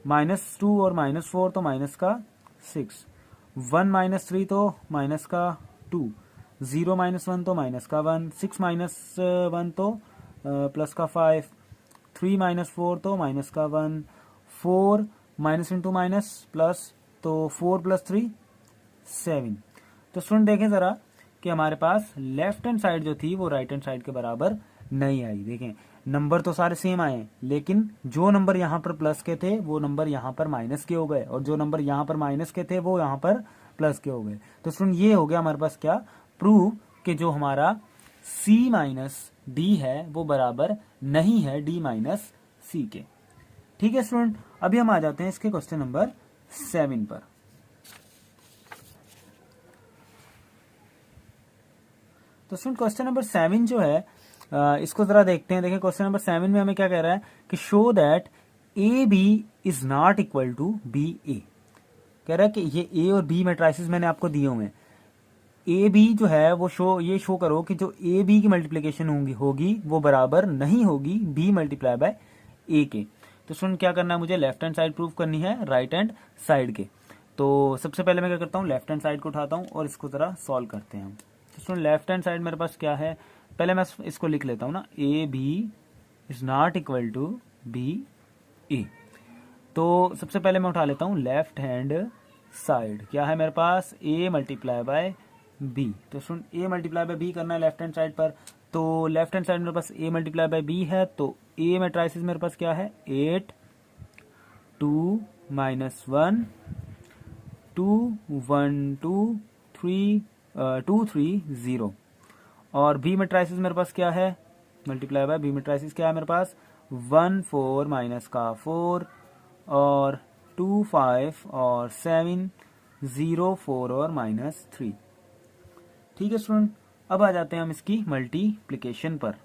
माइनस 2 और माइनस 4 तो माइनस का 6 1 माइनस 3 तो माइनस का 2 0 माइनस 1 तो माइनस का 1 6 माइनस 1 तो प्लस का 5 3 माइनस 4 तो माइनस का 1 4 माइनस इंटू माइनस प्लस तो 4 प्लस 3 7। तो स्टूडेंट देखें ज़रा कि हमारे पास लेफ्ट हैंड साइड जो थी वो राइट हैंड साइड के बराबर नहीं आई। देखें नंबर तो सारे सेम आए लेकिन जो नंबर यहाँ पर प्लस के थे वो नंबर यहाँ पर माइनस के हो गए और जो नंबर यहाँ पर माइनस के थे वो यहाँ पर प्लस के हो गए। तो स्टूडेंट ये हो गया हमारे पास क्या प्रूव कि जो हमारा c माइनस डी है वो बराबर नहीं है d माइनस सी के। ठीक है स्टूडेंट, अभी हम आ जाते हैं इसके क्वेश्चन नंबर 7 पर। तो स्टूडेंट क्वेश्चन नंबर 7 जो है इसको जरा देखते हैं। देखिए क्वेश्चन नंबर 7 में हमें क्या कह रहा है कि show that A B is not equal to B A. कह रहा है कि ये ए और बी मैट्रिसेस मैंने आपको दिए हुए हैं, ए बी जो है वो ये शो करो कि जो ए बी की मल्टीप्लीकेशन होगी वो बराबर नहीं होगी बी मल्टीप्लाई बाय ए के। तो सुन क्या करना है, मुझे लेफ्ट हैंड साइड प्रूव करनी है राइट हैंड साइड के। तो सबसे पहले मैं क्या करता हूँ, लेफ्ट हैंड साइड को उठाता हूँ और इसको जरा सॉल्व करते हैं हम। तो सुन लेफ्ट हैंड साइड मेरे पास क्या है, पहले मैं इसको लिख लेता हूँ ना, A B is not equal to B A. तो सबसे पहले मैं उठा लेता हूँ लेफ्ट हैंड साइड, क्या है मेरे पास, ए मल्टीप्लाई बाय बी। तो सुन ए मल्टीप्लाई बाय बी करना है लेफ्ट हैंड साइड पर, तो लेफ्ट हैंड साइड मेरे पास ए मल्टीप्लाई बाय बी है, तो ए मैट्रिसेस मेरे पास क्या है, 8 2 -1 2 1 2 3 2 3 0। और बी मैट्रिसेस मेरे पास क्या है, मल्टीप्लाई बाय बी मैट्रिसेस क्या है मेरे पास, 1 4 माइनस का 4 और 2 5 और 7 0 4 और -3। ठीक है स्टूडेंट, अब आ जाते हैं हम इसकी मल्टीप्लिकेशन पर।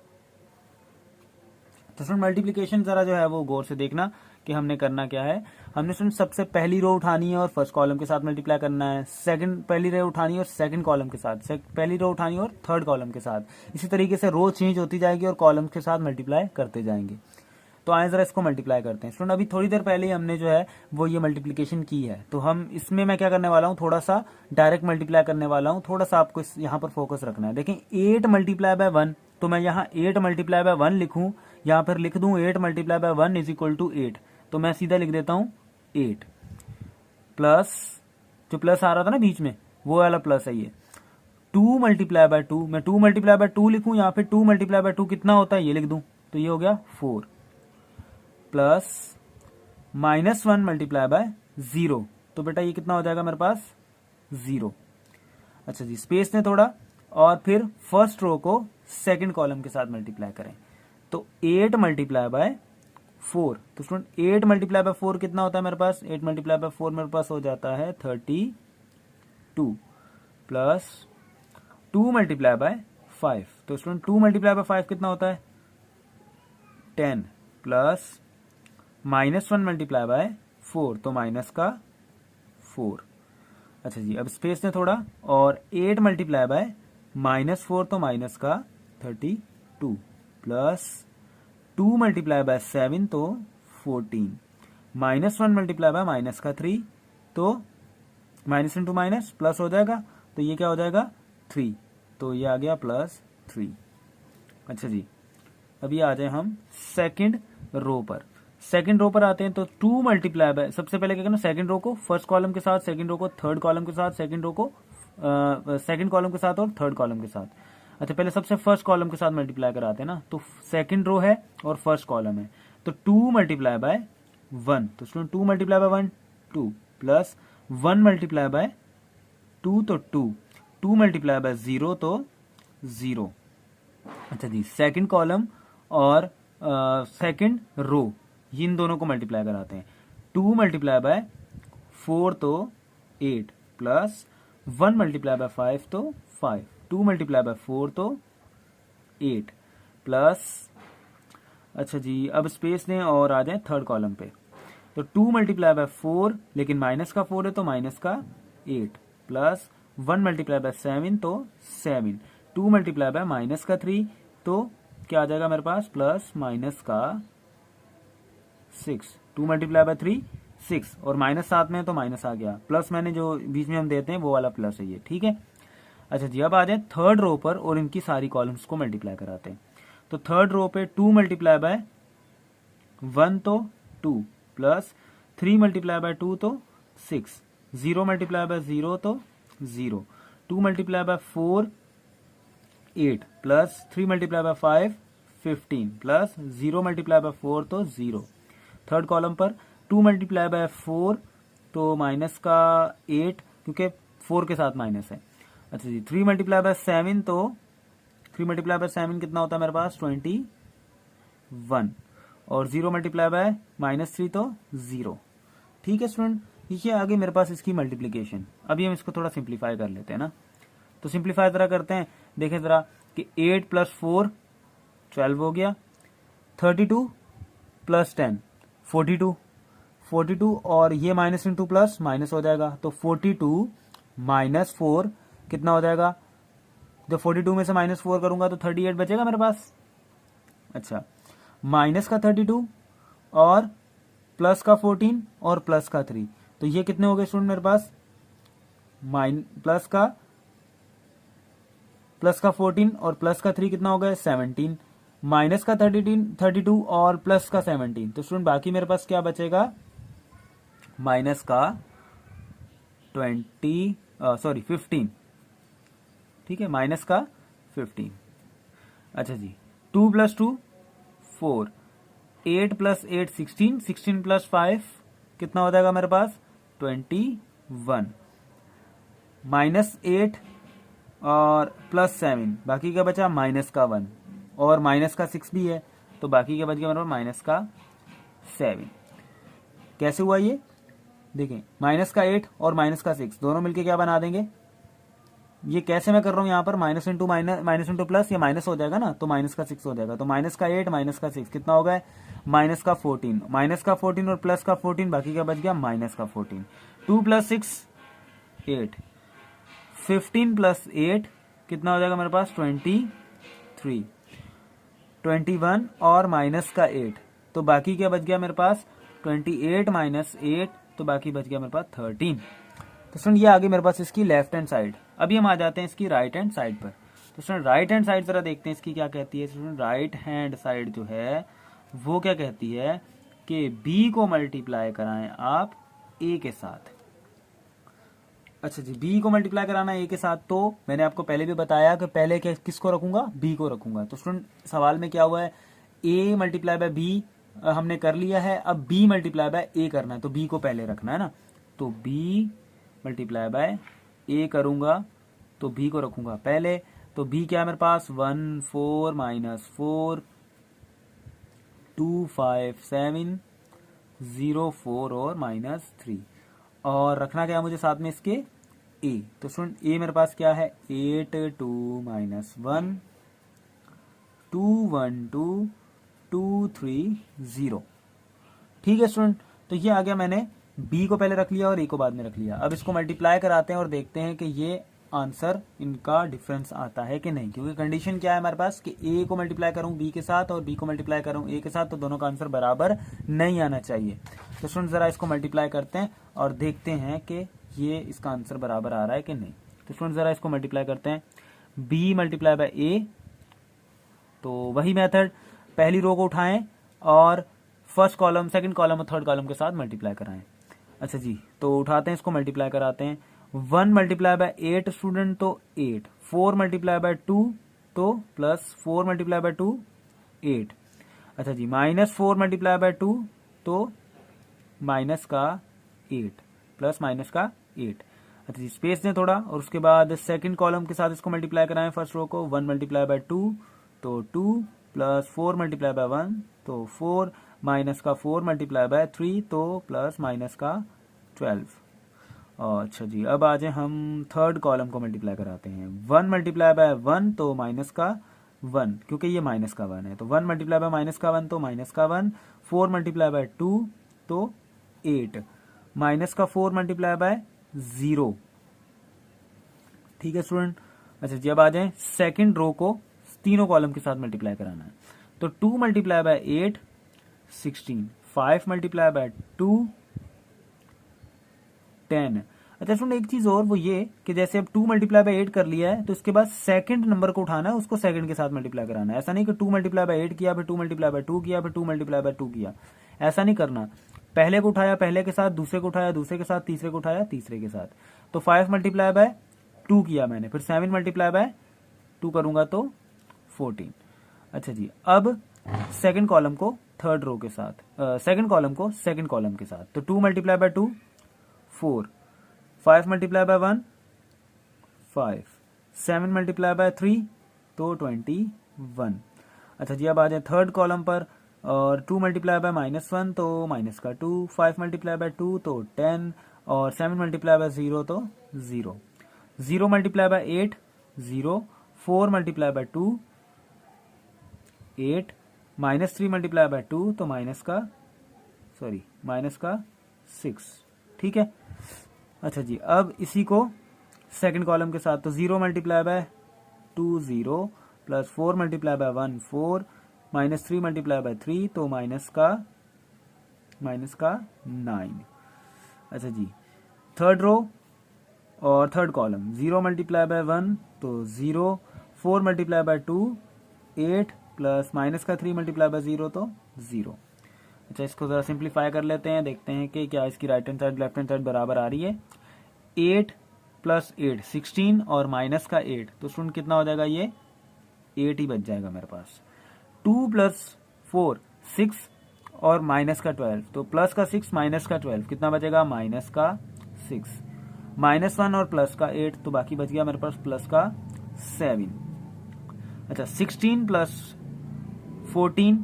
तो स्टूडेंट मल्टीप्लिकेशन जरा जो है वो गौर से देखना कि हमने करना क्या है। हमने स्टूडेंट सबसे पहली रो उठानी है और फर्स्ट कॉलम के साथ मल्टीप्लाई करना है, सेकंड पहली रो उठानी है और सेकंड कॉलम के साथ, पहली रो उठानी है और थर्ड कॉलम के साथ। इसी तरीके से रो चेंज होती जाएगी और कॉलम के साथ मल्टीप्लाई करते जाएंगे। तो आए जरा इसको मल्टीप्लाई करते हैं। स्टूडेंट अभी थोड़ी देर पहले ही हमने जो है वो ये मल्टीप्लिकेशन की है, तो हम इसमें मैं क्या करने वाला हूँ, थोड़ा सा डायरेक्ट मल्टीप्लाई करने वाला हूँ। थोड़ा सा आपको यहाँ पर फोकस रखना है। देखें 8 मल्टीप्लाई बाय 1, तो मैं यहाँ 8 मल्टीप्लाई बाय 1 लिखूँ या फिर लिख दूँ 8 multiply by 1 is equal to 8। तो मैं सीधा लिख देता हूँ 8 प्लस, जो प्लस आ रहा था ना बीच में वो वाला प्लस है ये, 2 मल्टीप्लाई बाय 2, मैं 2 मल्टीप्लाई बाय 2 लिखूँ या फिर 2 मल्टीप्लाई बाय 2 कितना होता है ये लिख दूँ, तो ये हो गया 4 प्लस -1 मल्टीप्लाई बाय 0, तो बेटा ये कितना हो जाएगा मेरे पास 0। अच्छा जी, स्पेस ने थोड़ा और फिर फर्स्ट रो को सेकंड कॉलम के साथ मल्टीप्लाई करें, तो 8 मल्टीप्लाई बाय 4। तो स्टूडेंट 8 मल्टीप्लाई बाय 4 कितना होता है मेरे पास, 8 मल्टीप्लाई बाय 4 मेरे पास हो जाता है 32 प्लस 2 मल्टीप्लाई बाय 5। तो स्टूडेंट 2 मल्टीप्लाई बाय 5 कितना होता है 10 प्लस -1 मल्टीप्लाई बाय 4, तो माइनस का 4। अच्छा जी, अब स्पेस ने थोड़ा और 8 मल्टीप्लाई बाय -4, तो माइनस का 32 प्लस 2 मल्टीप्लाई बाय 7, तो 14 -1 मल्टीप्लाई बाय माइनस का 3, तो माइनस इंटू माइनस प्लस हो जाएगा, तो ये क्या हो जाएगा 3, तो ये आ गया +3। अच्छा जी, अभी आ जाए हम सेकंड रो पर। सेकंड रो पर आते हैं, तो 2 मल्टीप्लाई बाय, सबसे पहले क्या करना, सेकंड रो को फर्स्ट कॉलम के साथ, सेकंड रो को थर्ड कॉलम के साथ, सेकंड रो को सेकंड कॉलम के साथ और थर्ड कॉलम के साथ। अच्छा, पहले सबसे फर्स्ट कॉलम के साथ मल्टीप्लाई कराते हैं ना, तो सेकंड रो है और फर्स्ट कॉलम है, तो 2 मल्टीप्लाई बाय 1, तो student 2 multiply by 1 2 plus 1 multiply by 2, तो 2 मल्टीप्लाई बाय 0, तो 0। अच्छा जी, सेकंड कॉलम और सेकंड रो इन दोनों को मल्टीप्लाई कराते हैं, 2 मल्टीप्लाई बाय 4, तो 8 प्लस 1 मल्टीप्लाई बाय 5, तो 5, 2 मल्टीप्लाई बाय 4, तो 8 प्लस, अच्छा जी अब स्पेस दें और आ जाए थर्ड कॉलम पे, तो 2 मल्टीप्लाई बाय 4, लेकिन माइनस का 4 है तो माइनस का 8 प्लस 1 मल्टीप्लाई बाय 7, तो 7, 2 मल्टीप्लाई बाय माइनस का 3, तो क्या आ जाएगा मेरे पास प्लस माइनस का 6, 2 मल्टीप्लाई बाय 3 6 और माइनस साथ में तो माइनस आ गया, प्लस मैंने जो बीच में हम देते हैं वो वाला प्लस है ये, ठीक है। अच्छा जी, अब आ जाए थर्ड रो पर और इनकी सारी कॉलम्स को मल्टीप्लाई कराते हैं। तो थर्ड रो पे 2 मल्टीप्लाई बाय 1, तो 2 प्लस 3 मल्टीप्लाई बाय 2, तो 6, 0 मल्टीप्लाई बाय 0, तो 0, 2 multiply by 4 8 plus 3 multiply by 5 15 plus 0 multiply by 4, तो 0। थर्ड कॉलम पर 2 मल्टीप्लाई बाय 4, तो माइनस का 8 क्योंकि 4 के साथ माइनस है। अच्छा जी, 3 मल्टीप्लाई बाय 7, तो 3 मल्टीप्लाई बाय 7 कितना होता है मेरे पास 21 और 0 मल्टीप्लाई बाय -3, तो 0। ठीक है स्टूडेंट, ये आ गई मेरे पास इसकी मल्टीप्लीकेशन। अभी हम इसको थोड़ा सिंप्लीफाई कर लेते हैं ना, तो सिंप्लीफाई जरा करते हैं। देखें जरा कि 8 प्लस 4 12 हो गया, 32 प्लस 10 42, 42 और ये माइनस इंटू प्लस माइनस हो जाएगा, तो 42 माइनस 4 कितना हो जाएगा, जब 42 में से माइनस 4 करूंगा तो 38 बचेगा मेरे पास। अच्छा, माइनस का 32 और प्लस का 14 और प्लस का 3, तो ये कितने हो गए स्टूडेंट मेरे पास, प्लस का 14 और प्लस का 3 कितना हो गया 17, माइनस का 32 और प्लस का 17, तो स्टूडेंट बाकी मेरे पास क्या बचेगा, माइनस का 15, ठीक है, माइनस का 15। अच्छा जी, 2 प्लस 2 4, 8 प्लस 8 16, 16 प्लस 5 कितना हो जाएगा मेरे पास 21, माइनस 8 और प्लस 7, बाकी क्या बचा माइनस का 1 और माइनस का 6 भी है, तो बाकी क्या बच गया मेरे पास माइनस का 7। कैसे हुआ ये देखें, माइनस का 8 और माइनस का 6 दोनों मिलके क्या बना देंगे, ये कैसे मैं कर रहा हूं यहाँ पर minus into minus into plus, ये माइनस हो जाएगा ना, तो माइनस का 6 हो जाएगा, तो माइनस का 8 माइनस का 6 कितना हो गया माइनस का 14, माइनस का 14 और प्लस का 14, बाकी क्या बच गया माइनस का 14। 2 प्लस 6 8, 15 प्लस 8 कितना हो जाएगा मेरे पास 23, 21 और माइनस का 8, तो बाकी क्या बच गया मेरे पास 28 माइनस 8, तो बाकी बच गया मेरे पास 13। तो स्टूडेंट ये आगे मेरे पास इसकी लेफ्ट हैंड साइड। अभी हम आ जाते हैं इसकी राइट हैंड साइड पर। तो स्टूडेंट राइट हैंड साइड जरा देखते हैं इसकी क्या कहती है। स्टूडेंट राइट हैंड साइड जो है वो क्या कहती है कि b को मल्टीप्लाई कराएं आप a के साथ। अच्छा जी, b को मल्टीप्लाई कराना a के साथ, तो मैंने आपको पहले भी बताया कि पहले किसको रखूंगा, b को रखूंगा। तो स्टूडेंट सवाल में क्या हुआ है, a मल्टीप्लाई बाय b हमने कर लिया है, अब b मल्टीप्लाई बाय a करना है, तो b को पहले रखना है ना, तो b मल्टीप्लाई बाय a करूंगा तो b को रखूंगा पहले, तो b क्या है मेरे पास 1 4 माइनस 4 2 5 7 0 4 और माइनस 3, और रखना क्या है मुझे साथ में इसके a। तो स्टूडेंट a मेरे पास क्या है 8 2 माइनस 1 2 1 2 2 3 0। ठीक है स्टूडेंट, तो ये आ गया, मैंने b को पहले रख लिया और a को बाद में रख लिया। अब इसको मल्टीप्लाई कराते हैं और देखते हैं कि ये आंसर इनका डिफरेंस आता है कि नहीं, क्योंकि कंडीशन क्या है हमारे पास कि a को मल्टीप्लाई करूं b के साथ और b को मल्टीप्लाई करूं a के साथ, तो दोनों का आंसर बराबर नहीं आना चाहिए। तो स्टूडेंट जरा इसको मल्टीप्लाई करते हैं और देखते हैं कि ये इसका आंसर बराबर आ रहा है कि नहीं। तो स्टूडेंट जरा इसको मल्टीप्लाई करते हैं, b मल्टीप्लाई बाय a, तो वही मेथड, पहली रो को उठाएं और फर्स्ट कॉलम सेकंड कॉलम और थर्ड कॉलम के साथ मल्टीप्लाई कराएं। अच्छा जी, तो उठाते हैं इसको, मल्टीप्लाई कराते हैं। 1 मल्टीप्लाई बाय 8 स्टूडेंट, तो 8, 4 मल्टीप्लाई बाय 2 तो प्लस 4 मल्टीप्लाई बाय 2 8। अच्छा जी, माइनस 4 मल्टीप्लाई बाय 2 तो माइनस का 8 प्लस माइनस का 8। अच्छा जी, स्पेस दें थोड़ा, और उसके बाद सेकंड कॉलम के साथ इसको मल्टीप्लाई कराएं फर्स्ट रो को। 1 मल्टीप्लाई बाय 2 तो 2 प्लस 4 मल्टीप्लाई बाय 1 तो 4, माइनस का 4 मल्टीप्लाई बाय 3 तो प्लस माइनस का 12। अच्छा जी, अब आ जाए हम थर्ड कॉलम को मल्टीप्लाई कराते हैं। 1 मल्टीप्लाई बाय 1 तो माइनस का 1, क्योंकि ये माइनस का 1 है, तो 1 मल्टीप्लाई बाय माइनस का 1 तो माइनस का 1। 4 मल्टीप्लाई बाय 2 तो 8, माइनस का 4 मल्टीप्लाई बाय 0। ठीक है स्टूडेंट। अच्छा जी, अब आ जाए सेकेंड रो को तीनों कॉलम के साथ मल्टीप्लाई कराना है। तो 2 मल्टीप्लाई बाय 8 16, 5 मल्टीप्लाई बाय 2 10। अच्छा स्टूडेंट, एक चीज और, वो ये कि जैसे अब 2 मल्टीप्लाई बाय 8 कर लिया है, तो इसके बाद सेकंड नंबर को उठाना है, उसको सेकंड के साथ मल्टीप्लाई कराना है। ऐसा नहीं कि 2 मल्टीप्लाई बाय 8 किया, फिर 2 मल्टीप्लाई बाय 2 किया, फिर 2 मल्टीप्लाई बाय 2 किया, ऐसा नहीं करना। पहले को उठाया पहले के साथ, दूसरे को उठाया दूसरे के साथ, तीसरे को उठाया तीसरे के साथ। तो 5 मल्टीप्लाई बाय 2 किया मैंने, फिर 7 मल्टीप्लाई बाय 2 करूंगा तो 14। अच्छा जी, अब सेकंड कॉलम को थर्ड रो के साथ, सेकंड कॉलम को सेकंड कॉलम के साथ। तो 2 multiply by 2 4, 5 multiply by 1 5, 7 multiply by 3 तो 21। अच्छा जी, अब आ जाए थर्ड कॉलम पर, और 2 मल्टीप्लाई बाय -1 तो माइनस का 2, 5 मल्टीप्लाई बाय 2 तो 10, और 7 मल्टीप्लाई बाय 0 तो 0, 0 multiply by 8 0, 4 multiply by 2 8, -3 multiply by 2 तो माइनस का माइनस का 6, ठीक है। अच्छा जी, अब इसी को सेकंड कॉलम के साथ, तो 0 multiply by 2 0 plus 4 multiply by 1 4 minus 3 multiply by 3, तो माइनस का 9। अच्छा जी, थर्ड रो और थर्ड कॉलम, 0 मल्टीप्लाई बाय 1 तो 0, 4 मल्टीप्लाई बाय 2 8 प्लस माइनस का 3 मल्टीप्लाई बाय 0 तो 0। अच्छा, इसको ज़रा सिंप्लीफाई कर लेते हैं, देखते हैं कि क्या इसकी right hand side left hand side बराबर आ रही है। 8 प्लस 8 16 और माइनस का 8, तो स्टूडेंट कितना हो जाएगा, ये 8 ही बच जाएगा मेरे पास। 2 प्लस 4 6 और माइनस का 12, तो प्लस का 6 माइनस का 12 कितना बचेगा, माइनस का 6, माइनस 1 और प्लस का 8, तो बाकी बच गया मेरे पास प्लस का 7। अच्छा, 16 प्लस 14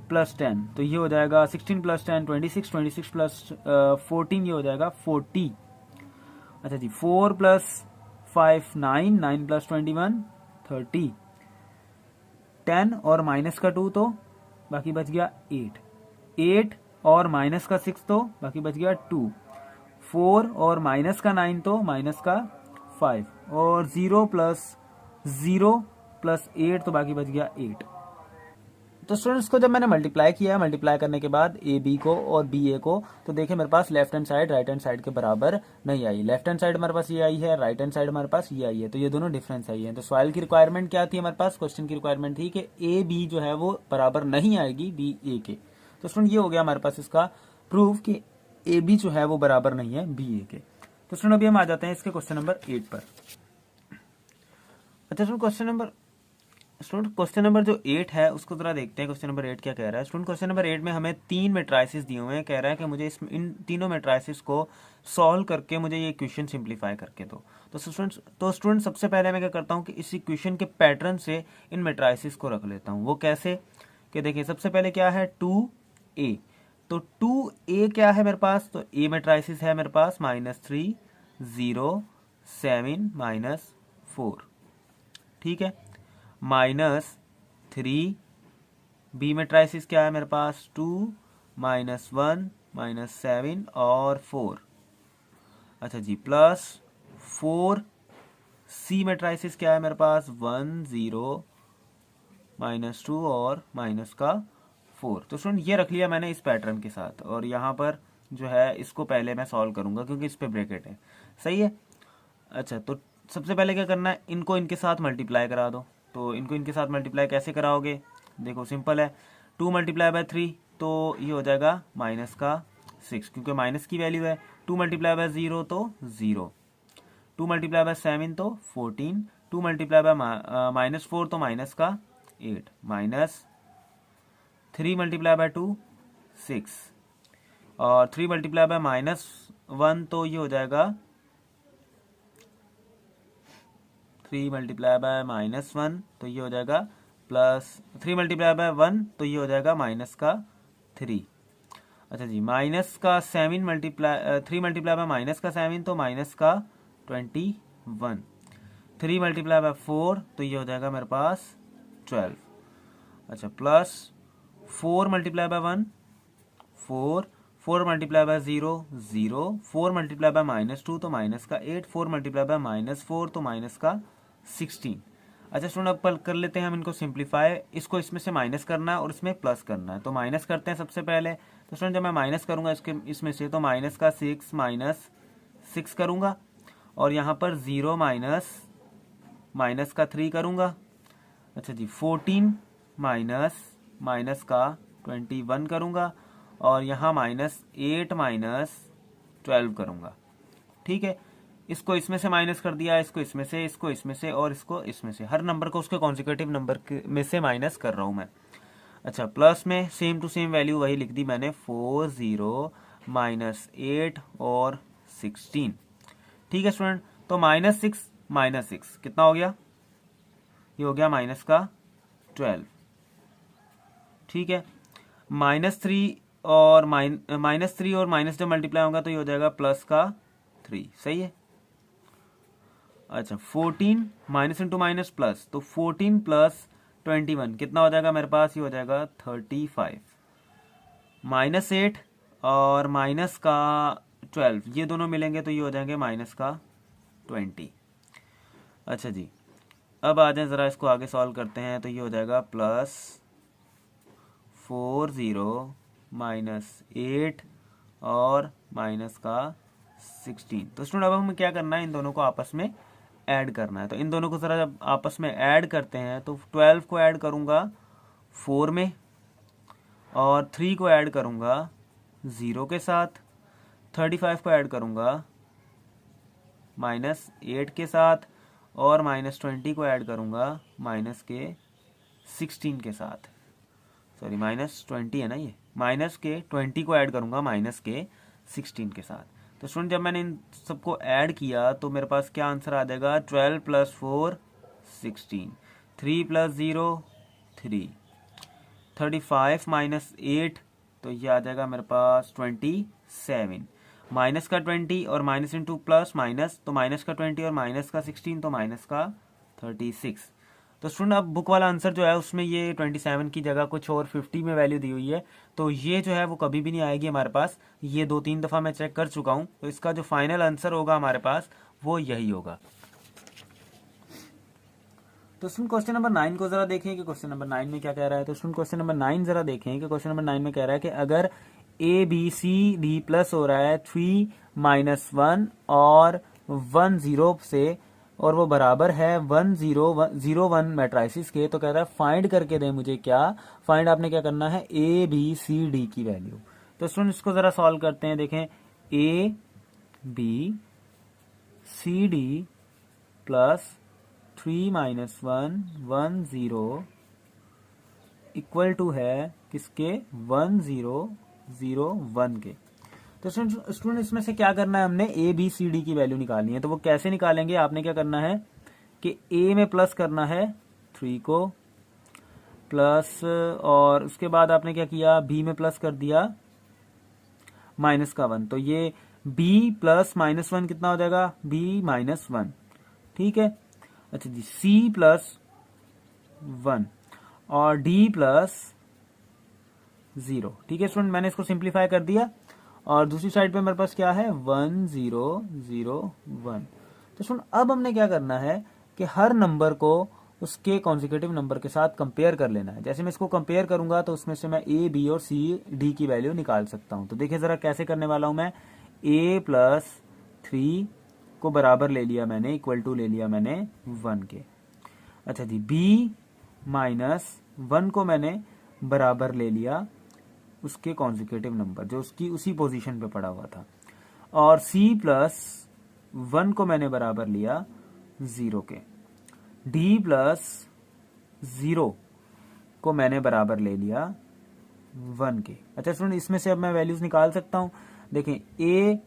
प्लस 10, तो ये हो जाएगा 16 प्लस 10 26, 26 प्लस 14 ये हो जाएगा 40। अच्छा जी, 4 प्लस 5 9, 9 प्लस 21 30, 10 और माइनस का 2 तो बाकी बच गया 8, 8 और माइनस का 6 तो बाकी बच गया 2, 4 और माइनस का 9 तो माइनस का 5, और 0 प्लस 8 तो बाकी बच गया 8। तो स्टूडेंट्स को जब मैंने मल्टीप्लाई किया, मल्टीप्लाई करने के बाद ए बी को और बी ए को, तो देखिए मेरे पास left hand side right hand side के बराबर नहीं आई। लेफ्ट हैंड साइड हमारे पास ये आई है, राइट हैंड साइड हमारे पास ये आई है, तो ये दोनों डिफरेंस आई है। तो सवाल की रिक्वायरमेंट क्या थी हमारे पास, क्वेश्चन की रिक्वायरमेंट थी कि ए बी जो है वो बराबर नहीं आएगी बी ए के। तो स्टूडेंट ये हो गया हमारे पास इसका प्रूफ कि ए बी जो है वो बराबर नहीं है बी ए के। तो स्टूडेंट अभी हम आ जाते हैं इसके क्वेश्चन नंबर 8 पर। अच्छा स्टूडेंट, क्वेश्चन नंबर जो 8 है उसको जरा देखते हैं। क्वेश्चन नंबर 8 क्या कह रहा है स्टूडेंट। क्वेश्चन नंबर 8 में हमें 3 मेट्राइसिस दिए हुए हैं। कह रहा है कि मुझे इन तीनों मेट्राइसिस को सॉल्व करके मुझे ये इक्वेशन सिंप्लीफाई करके दो। तो स्टूडेंट सबसे पहले मैं क्या करता हूँ कि इस इक्वेशन के पैटर्न से इन मेट्राइसिस को रख लेता हूँ। वो कैसे कि देखिए, सबसे पहले क्या है 2a, तो 2a क्या है मेरे पास, तो a मेट्राइसिस है मेरे पास -3 0 7 -4, ठीक है। -3 बी मेट्राइसिस क्या है मेरे पास 2 -1 -7 और 4। अच्छा जी, प्लस 4 सी मेट्राइसिस क्या है मेरे पास 1 0 -2 और माइनस का 4। तो स्टूडेंट ये रख लिया मैंने इस पैटर्न के साथ, और यहाँ पर जो है इसको पहले मैं सॉल्व करूंगा क्योंकि इस पे ब्रैकेट है, सही है। अच्छा, तो सबसे पहले क्या करना है, इनको इनके साथ मल्टीप्लाई करा दो। तो इनको इनके साथ मल्टीप्लाई कैसे कराओगे, देखो सिंपल है, 2 मल्टीप्लाई बाय 3 तो ये हो जाएगा माइनस का 6, क्योंकि माइनस की वैल्यू है। 2 मल्टीप्लाई बाय 0 तो 0, 2 मल्टीप्लाई बाय 7 तो 14, 2 मल्टीप्लाई बाय -4 तो माइनस का 8, माइनस 3 मल्टीप्लाई बाय 2 6, और 3 मल्टीप्लाई बाय -1 तो ये हो जाएगा 3 मल्टीप्लाई बाय -1 तो ये हो जाएगा प्लस 3 मल्टीप्लाई बाय 1 तो ये हो जाएगा माइनस का 3। अच्छा जी, माइनस का 7 मल्टीप्लाई 3 मल्टीप्लाई बाय माइनस का 7 तो माइनस का 21, 3 मल्टीप्लाई बाय 4 तो ये हो जाएगा मेरे पास 12। अच्छा, plus 4 multiply by 1 4, 4 multiply by 0 0, 4 multiply by -2 तो माइनस का 8, 4 मल्टीप्लाई बाय -4 तो माइनस का 16। अच्छा स्टूडेंट, अब कर लेते हैं हम इनको सिंप्लीफाई। इसको इसमें से माइनस करना है और इसमें प्लस करना है, तो माइनस करते हैं सबसे पहले। तो स्टूडेंट जब मैं माइनस करूंगा इसमें से, तो माइनस का 6 करूंगा, और यहाँ पर 0 माइनस का 3 करूंगा। अच्छा जी, 14 माइनस का 21 करूंगा, और यहाँ -8 -12 करूंगा, ठीक है। इसको इसमें से माइनस कर दिया, इसको इसमें से, इसको इसमें से, और इसको इसमें से, हर नंबर को उसके कॉन्सिक्यूटिव नंबर में से माइनस कर रहा हूं मैं। अच्छा, प्लस में सेम टू सेम वैल्यू वही लिख दी मैंने, 4 0 -8 और 16, ठीक है स्टूडेंट। तो -6 कितना हो गया, ये हो गया माइनस का 12, ठीक है। -3 और माइनस जब मल्टीप्लाई होगा तो ये हो जाएगा प्लस का 3, सही है। अच्छा, 14 माइनस इंटू माइनस प्लस, तो 14 प्लस 21 कितना हो जाएगा मेरे पास, ये हो जाएगा 35, -8 और माइनस का 12, ये दोनों मिलेंगे तो ये हो जाएंगे माइनस का 20। अच्छा जी, अब आ जाए ज़रा इसको आगे सॉल्व करते हैं, तो ये हो जाएगा प्लस 40 माइनस 8 और माइनस का 16। तो स्टूडेंट अब हमें क्या करना है, इन दोनों को आपस में ऐड करना है। तो इन दोनों को ज़रा जब आपस में ऐड करते हैं तो 12 को ऐड करूँगा 4 में, और 3 को ऐड करूँगा 0 के साथ, 35 को ऐड करूँगा माइनस 8 के साथ, और माइनस 20 को ऐड करूँगा माइनस के 16 के साथ। सॉरी, माइनस 20 है ना, ये माइनस के 20 को ऐड करूँगा माइनस के 16 के साथ। तो स्टूडेंट जब मैंने इन सबको ऐड किया तो मेरे पास क्या आंसर आ जाएगा, 12 + 4 16, 3 + 0 3, 35 - 8 तो ये आ जाएगा मेरे पास 27, माइनस का 20 और माइनस इंटू प्लस माइनस, तो माइनस का 20 और माइनस का 16 तो माइनस का 36। तो स्टूडेंट अब बुक वाला आंसर जो है उसमें ये 27 की जगह कुछ और 50 में वैल्यू दी हुई है, तो ये जो है वो कभी भी नहीं आएगी हमारे पास। ये 2-3 दफ़ा मैं चेक कर चुका हूँ, तो इसका जो फाइनल आंसर होगा हमारे पास वो यही होगा। तो स्टूडेंट क्वेश्चन नंबर 9 को जरा देखें कि क्वेश्चन नंबर 9 में क्या कह रहा है। तो स्टूडेंट क्वेश्चन नंबर 9 जरा देखें कि क्वेश्चन नंबर 9 में कह रहा है कि अगर ABCD प्लस हो रहा है 3 - 1 और 1 0 से, और वो बराबर है 1 0 0 1 मैट्राइसिस के, तो कहता है फाइंड करके दें मुझे। क्या फाइंड आपने क्या करना है, ABCD की वैल्यू। तो स्टूडेंट इसको जरा सॉल्व करते हैं। देखें ABCD प्लस 3 - 1 1 0 इक्वल टू है किसके, 1 0 0 1 के। तो स्टूडेंट इसमें से क्या करना है, हमने ABCD की वैल्यू निकालनी है। तो वो कैसे निकालेंगे, आपने क्या करना है कि A में प्लस करना है 3 को प्लस, और उसके बाद आपने क्या किया, B में प्लस कर दिया माइनस का 1, तो ये B प्लस -1 कितना हो जाएगा, B -1, ठीक है। अच्छा जी, C प्लस 1 और D प्लस 0, ठीक है स्टूडेंट, मैंने इसको सिंप्लीफाई कर दिया। और दूसरी साइड पे मेरे पास क्या है, 1 0 0 1। तो सुन, अब हमने क्या करना है कि हर नंबर को उसके कॉन्जिक्यूटिव नंबर के साथ कंपेयर कर लेना है। जैसे मैं इसको कंपेयर करूंगा तो उसमें से मैं A, B और C, D की वैल्यू निकाल सकता हूं। तो देखिए जरा कैसे करने वाला हूं मैं। A प्लस 3 को बराबर ले लिया मैंने, इक्वल टू ले लिया मैंने 1 के। अच्छा जी, B माइनस 1 को मैंने बराबर ले लिया उसके कॉन्जिक्यूटिव नंबर जो उसकी उसी पोजीशन पे पड़ा हुआ था, और C प्लस 1 को मैंने बराबर लिया 0 के। D प्लस 0 को मैंने बराबर ले लिया 1 के। अच्छा स्टूडेंट, इसमें से अब मैं वैल्यूज निकाल सकता हूं। देखें A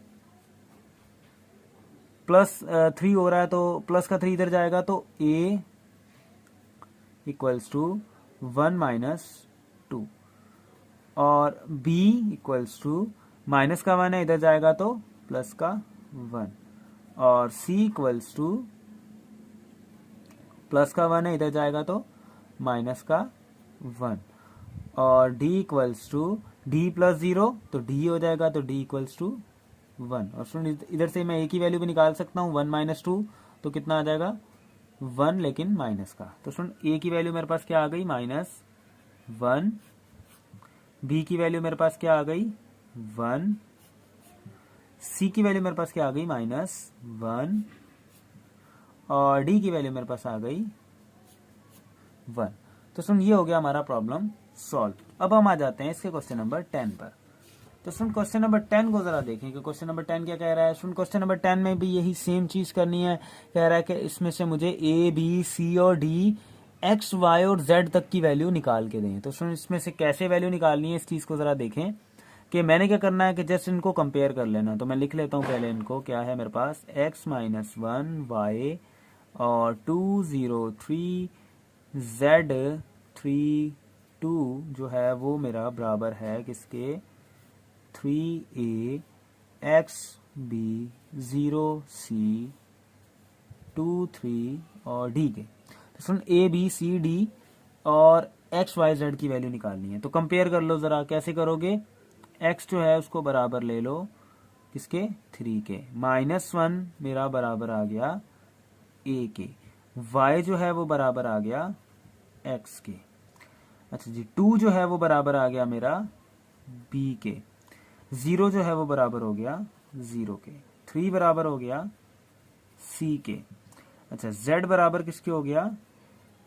प्लस 3 हो रहा है तो प्लस का 3 इधर जाएगा, तो A इक्वल्स टू 1 - 2, और B इक्वल्स टू माइनस का 1 है, इधर जाएगा तो प्लस का 1, और C इक्वल्स टू प्लस का 1 है, इधर जाएगा तो माइनस का 1, और D equals to D plus 0 तो D हो जाएगा, तो D इक्वल्स टू 1। और स्टूडेंट इधर से मैं A की वैल्यू भी निकाल सकता हूँ, 1 - 2 तो कितना आ जाएगा, 1 लेकिन माइनस का। तो स्टूडेंट A की वैल्यू मेरे पास क्या आ गई, -1, B की वैल्यू मेरे पास क्या आ गई, 1, C की वैल्यू मेरे पास क्या आ गई, -1, और D की वैल्यू मेरे पास आ गई 1। तो सुन, ये हो गया हमारा प्रॉब्लम सॉल्व। अब हम आ जाते हैं इसके क्वेश्चन नंबर 10 पर। तो सुन, क्वेश्चन नंबर 10 को जरा देखें कि क्वेश्चन नंबर 10 क्या कह रहा है। सुन, क्वेश्चन नंबर 10 में भी यही सेम चीज करनी है। कह रहा है कि इसमें से मुझे A, B, C और D X, Y और Z तक की वैल्यू निकाल के दें। तो सुन, इसमें से कैसे वैल्यू निकालनी है इस चीज को जरा देखें कि मैंने क्या करना है कि जस्ट इनको कंपेयर कर लेना। तो मैं लिख लेता हूं पहले इनको। क्या है मेरे पास, X - 1 Y और 2 0 3 Z 3 2 जो है वो मेरा बराबर है किसके, 3A X B 0 C 2 3 और D के। तो सुन, A B C D और X Y Z की वैल्यू निकालनी है। तो कंपेयर कर लो जरा, कैसे करोगे, x जो है उसको बराबर ले लो किसके, 3 के। -1 मेरा बराबर आ गया a के। y जो है वो बराबर आ गया x के। अच्छा जी, 2 जो है वो बराबर आ गया मेरा b के। 0 जो है वो बराबर हो गया 0 के। 3 बराबर हो गया c के। अच्छा, z बराबर किसके हो गया,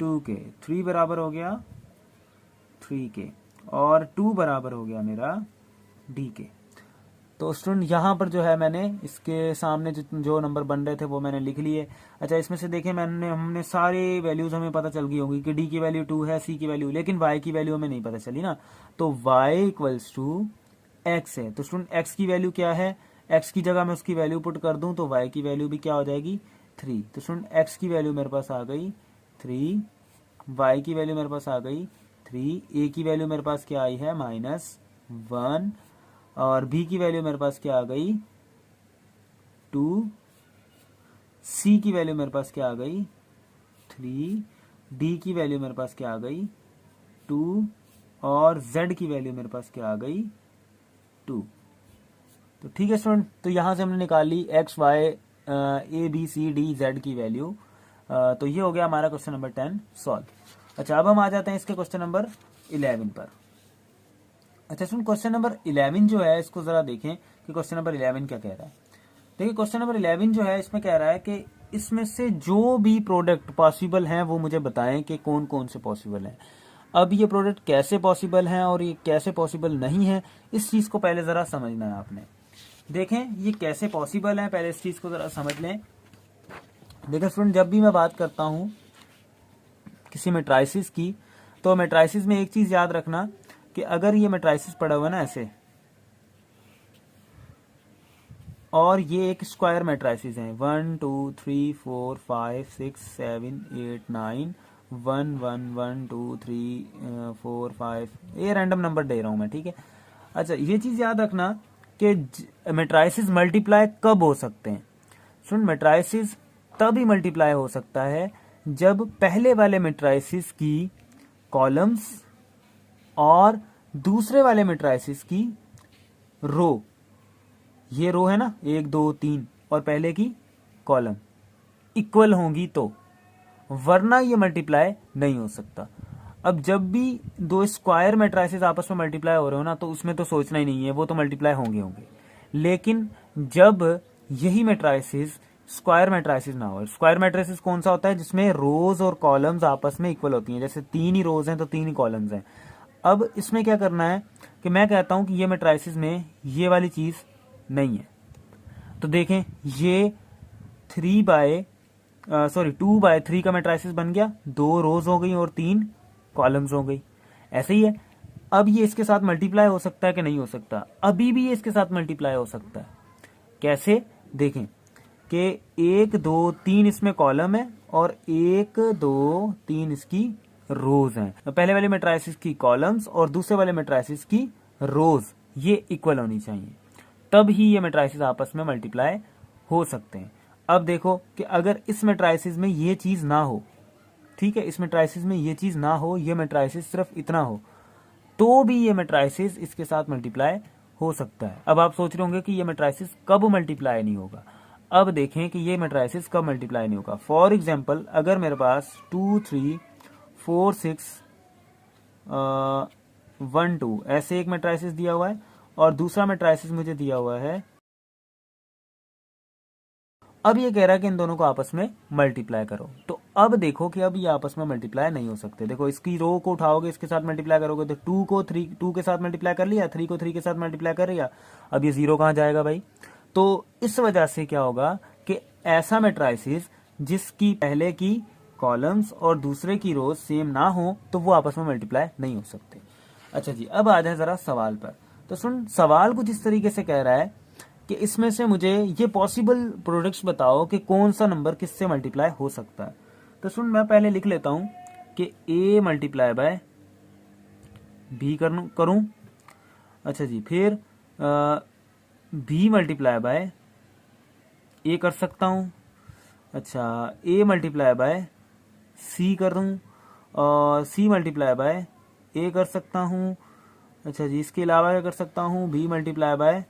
2 के। 3 बराबर हो गया 3 के, और 2 बराबर हो गया मेरा d के। तो स्टूडेंट यहाँ पर जो है मैंने इसके सामने जो नंबर बन रहे थे वो मैंने लिख लिए। अच्छा, इसमें से देखें हमने सारे वैल्यूज हमें पता चल गई होंगी कि डी की वैल्यू 2 है, सी की वैल्यू, लेकिन वाई की वैल्यू हमें नहीं पता चली ना। तो वाई इक्वल्स टू एक्स है। तो स्टूडेंट एक्स की वैल्यू क्या है, एक्स की जगह मैं उसकी वैल्यू पुट कर दूं तो वाई की वैल्यू भी क्या हो जाएगी, 3। तो स्टूडेंट एक्स की वैल्यू मेरे पास आ गई 3, वाई की वैल्यू मेरे पास आ गई 3, ए की वैल्यू मेरे पास क्या आई है -1, और b की वैल्यू मेरे पास क्या आ गई 2, c की वैल्यू मेरे पास क्या आ गई 3, d की वैल्यू मेरे पास क्या आ गई 2, और z की वैल्यू मेरे पास क्या आ गई 2। तो ठीक है स्टूडेंट, तो यहां से हमने निकाल ली x, y, a, b, c, d, z की वैल्यू। तो ये हो गया हमारा क्वेश्चन नंबर 10 सॉल्व। अच्छा, अब हम आ जाते हैं इसके क्वेश्चन नंबर 11 पर। अच्छा सुन, क्वेश्चन नंबर 11 जो है इसको जरा देखें कि क्वेश्चन नंबर 11 क्या कह रहा है। देखिए, क्वेश्चन नंबर 11 जो है इसमें कह रहा है कि इसमें से जो भी प्रोडक्ट पॉसिबल हैं वो मुझे बताएं कि कौन कौन से पॉसिबल हैं। अब ये प्रोडक्ट कैसे पॉसिबल हैं और ये कैसे पॉसिबल नहीं है, इस चीज को पहले जरा समझना है आपने। देखें ये कैसे पॉसिबल है, पहले इस चीज को जरा समझ लें। देखिए स्टूडेंट, जब भी मैं बात करता हूं किसी मैट्रिसेस की, तो मैट्रिसेस में एक चीज याद रखना कि अगर ये मैट्रिसेस पड़ा हुआ ना ऐसे, और ये एक स्क्वायर मैट्रिसेस हैं 1 2 3 4 5 6 7 8 9 1 1 1 2 3 4 5, ये रैंडम नंबर दे रहा हूं मैं, ठीक है। अच्छा, ये चीज याद रखना कि मैट्रिसेस मल्टीप्लाई कब हो सकते हैं। सुन, मैट्रिसेस तभी मल्टीप्लाई हो सकता है जब पहले वाले मैट्रिसेस की कॉलम्स और दूसरे वाले मैट्रिसेस की रो, ये रो है ना 1 2 3, और पहले की कॉलम इक्वल होंगी तो, वरना ये मल्टीप्लाई नहीं हो सकता। अब जब भी दो स्क्वायर मैट्रिसेस आपस में मल्टीप्लाई हो रहे हो ना, तो उसमें तो सोचना ही नहीं है, वो तो मल्टीप्लाई होंगे। लेकिन जब यही मैट्रिसेस स्क्वायर मैट्रिसेस ना हो, स्क्वायर मैट्रिसेस कौन सा होता है, जिसमें रोज और कॉलम्स आपस में इक्वल होती हैं, जैसे 3 ही रोज हैं तो 3 ही कॉलम्स हैं। अब इसमें क्या करना है कि मैं कहता हूं कि ये मैट्रिसेस में ये वाली चीज नहीं है। तो देखें, ये 2/3 का मैट्रिसेस बन गया, 2 रोज हो गई और 3 कॉलम्स हो गई, ऐसे ही है। अब ये इसके साथ मल्टीप्लाई हो सकता है कि नहीं हो सकता, अभी भी ये इसके साथ मल्टीप्लाई हो सकता है। कैसे, देखें कि 1 2 3 इसमें कॉलम है और 1 2 3 इसकी रोज हैं। तो पहले वाले मैट्रिसेस की कॉलम्स और दूसरे वाले मैट्रिसेस की रोज ये इक्वल होनी चाहिए, तब ही ये मैट्रिसेस आपस में मल्टीप्लाई हो सकते हैं। अब देखो कि अगर इस मैट्रिसेस में ये चीज ना हो, ठीक है, इस मैट्रिसेस में ये चीज ना हो, ये मैट्रिसेस सिर्फ इतना हो, तो भी ये मैट्रिसेस इसके साथ मल्टीप्लाई हो सकता है। अब आप सोच रहे होंगे कि ये मैट्रिसेस कब मल्टीप्लाई नहीं होगा। अब देखें कि ये मैट्रिसेस कब मल्टीप्लाई नहीं होगा। फॉर एग्जांपल, अगर मेरे पास 2 3 4 6 1 2 ऐसे एक मैट्रिसेस दिया हुआ है और दूसरा मैट्रिसेस मुझे दिया हुआ है, अब ये कह रहा है कि इन दोनों को आपस में मल्टीप्लाई करो। तो अब देखो कि अब ये आपस में मल्टीप्लाई नहीं हो सकते। देखो, इसकी रो को उठाओगे, इसके साथ मल्टीप्लाई करोगे तो 2 को 2 के साथ मल्टीप्लाई कर लिया, 3 को 3 के साथ मल्टीप्लाई कर लिया, अब ये 0 कहां जाएगा भाई। तो इस वजह से क्या होगा कि ऐसा मैट्रिसेस जिसकी पहले की कॉलम्स और दूसरे की रोज सेम ना हो, तो वो आपस में मल्टीप्लाई नहीं हो सकते। अच्छा जी, अब आ जाए जरा सवाल पर। तो सुन, सवाल कुछ इस तरीके से कह रहा है कि इसमें से मुझे ये पॉसिबल प्रोडक्ट्स बताओ कि कौन सा नंबर किससे मल्टीप्लाई हो सकता है। तो सुन, मैं पहले लिख लेता हूं कि a मल्टीप्लाई बाय b करूं। अच्छा जी, फिर b मल्टीप्लाई बाय a कर सकता हूं। अच्छा, a मल्टीप्लाई बाय c कर दूं और c मल्टीप्लाई बाय a कर सकता हूं अच्छा जी, इसके अलावा क्या कर सकता हूँ, बी मल्टीप्लाई बाय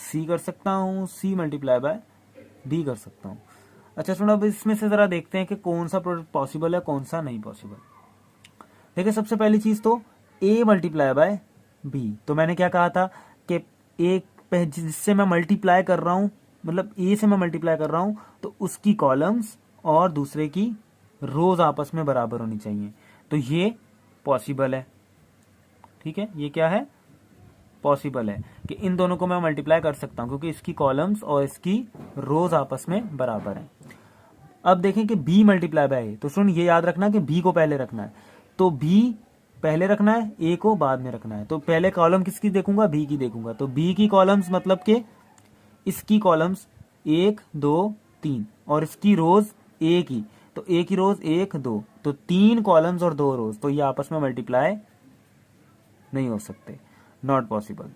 सी कर सकता हूँ, सी मल्टीप्लाई बाय बी कर सकता हूँ। अच्छा सुनो, अब इसमें से जरा देखते हैं कि कौन सा प्रोडक्ट पॉसिबल है, कौन सा नहीं पॉसिबल। देखिए सबसे पहली चीज तो ए मल्टीप्लाई बाय बी, तो मैंने क्या कहा था कि एक जिससे मैं मल्टीप्लाई कर रहा हूं, मतलब ए से मैं मल्टीप्लाई कर रहा हूं, तो उसकी कॉलम्स और दूसरे की रोज आपस में बराबर होनी चाहिए, तो ये पॉसिबल है। ठीक है, ये क्या है, पॉसिबल है कि इन दोनों को मैं मल्टीप्लाई कर सकता हूं क्योंकि इसकी कॉलम्स और इसकी रोज आपस में बराबर हैं। अब देखें कि b मल्टीप्लाई बाय ए, तो सुन ये याद रखना कि b को पहले रखना है, तो b पहले रखना है, a को बाद में रखना है। तो पहले कॉलम किसकी देखूंगा, b की देखूंगा, तो b की कॉलम्स मतलब कि इसकी कॉलम्स 1 2 3 और इसकी रोज a की, तो a की रोज 1 2, तो 3 कॉलम्स और 2 रोज, तो ये आपस में मल्टीप्लाई नहीं हो सकते, नॉट पॉसिबल।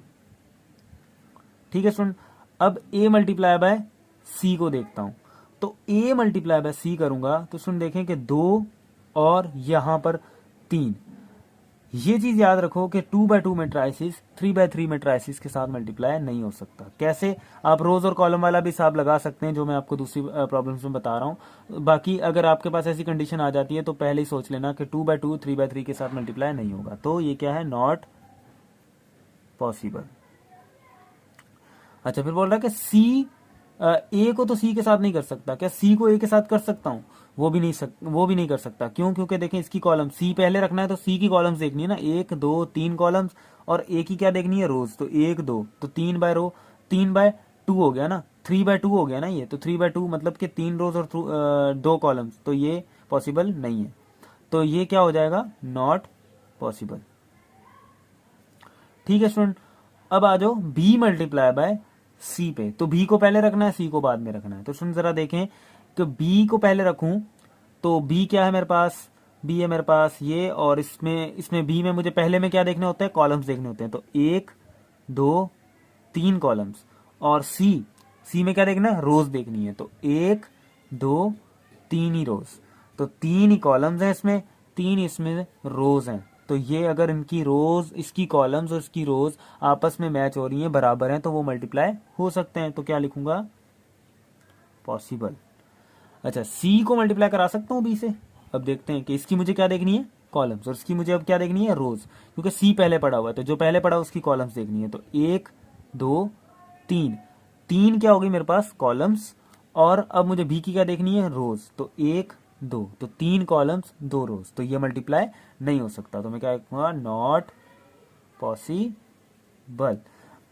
ठीक है सुन, अब a मल्टीप्लाई बाय c को देखता हूं, तो a मल्टीप्लाई बाय c करूंगा तो सुन देखें कि 2 और यहां पर 3, ये चीज याद रखो कि 2/2 मैट्रिसेस 3/3 मैट्रिसेस के साथ मल्टीप्लाई नहीं हो सकता। कैसे, आप रोज और कॉलम वाला भी हिसाब लगा सकते हैं जो मैं आपको दूसरी प्रॉब्लम्स में बता रहा हूं। बाकी अगर आपके पास ऐसी कंडीशन आ जाती है तो पहले ही सोच लेना कि 2/2 3/3 के साथ मल्टीप्लाई नहीं होगा, तो ये क्या है, नॉट पॉसिबल। अच्छा फिर बोल रहा है कि सी ए को तो सी के साथ नहीं कर सकता, क्या सी को ए के साथ कर सकता हूं, वो भी नहीं कर सकता। क्यों, क्योंकि देखें इसकी कॉलम सी पहले रखना है तो सी की कॉलम्स देखनी है ना, 1 2 3 कॉलम्स, और ए की क्या देखनी है, रोज, तो 1 2, तो 3 बाय रो, 3/2 हो गया ना, 3/2 हो गया ना ये, तो 3/2 मतलब कि 3 रोज और 2 कॉलम्स, तो ये पॉसिबल नहीं है, तो ये क्या हो जाएगा, नॉट पॉसिबल। ठीक है स्टूडेंट, अब आ जाओ b मल्टीप्लाई बाय सी पे, तो b को पहले रखना है, c को बाद में रखना है। तो सुन जरा देखें कि b को पहले रखूं तो b क्या है मेरे पास, b है मेरे पास ये, और इसमें b में मुझे पहले में क्या देखने होते हैं, कॉलम्स देखने होते हैं, तो 1 2 3 कॉलम्स, और c में क्या देखना है, रोज देखनी है, तो 1 2 3 ही रोज, तो 3 ही कॉलम्स हैं इसमें, 3 इसमें रोज हैं, तो ये अगर इनकी रोज, इसकी कॉलम्स और इसकी रोज आपस में मैच हो रही हैं, बराबर हैं, तो वो मल्टीप्लाई हो सकते हैं, तो क्या लिखूंगा, पॉसिबल। अच्छा सी को मल्टीप्लाई करा सकता हूं बी से, अब देखते हैं कि इसकी मुझे क्या देखनी है, कॉलम्स, और इसकी मुझे अब क्या देखनी है, रोज, क्योंकि सी पहले पड़ा हुआ है, तो जो पहले पड़ा उसकी कॉलम्स देखनी है, तो 1 2 3 क्या होगी मेरे पास, कॉलम्स, और अब मुझे बी की क्या देखनी है, रोज, तो 1 2, तो 3 कॉलम्स 2 रोज, तो ये मल्टीप्लाई नहीं हो सकता, तो मैं क्या लिखूंगा, नॉट पॉसिबल।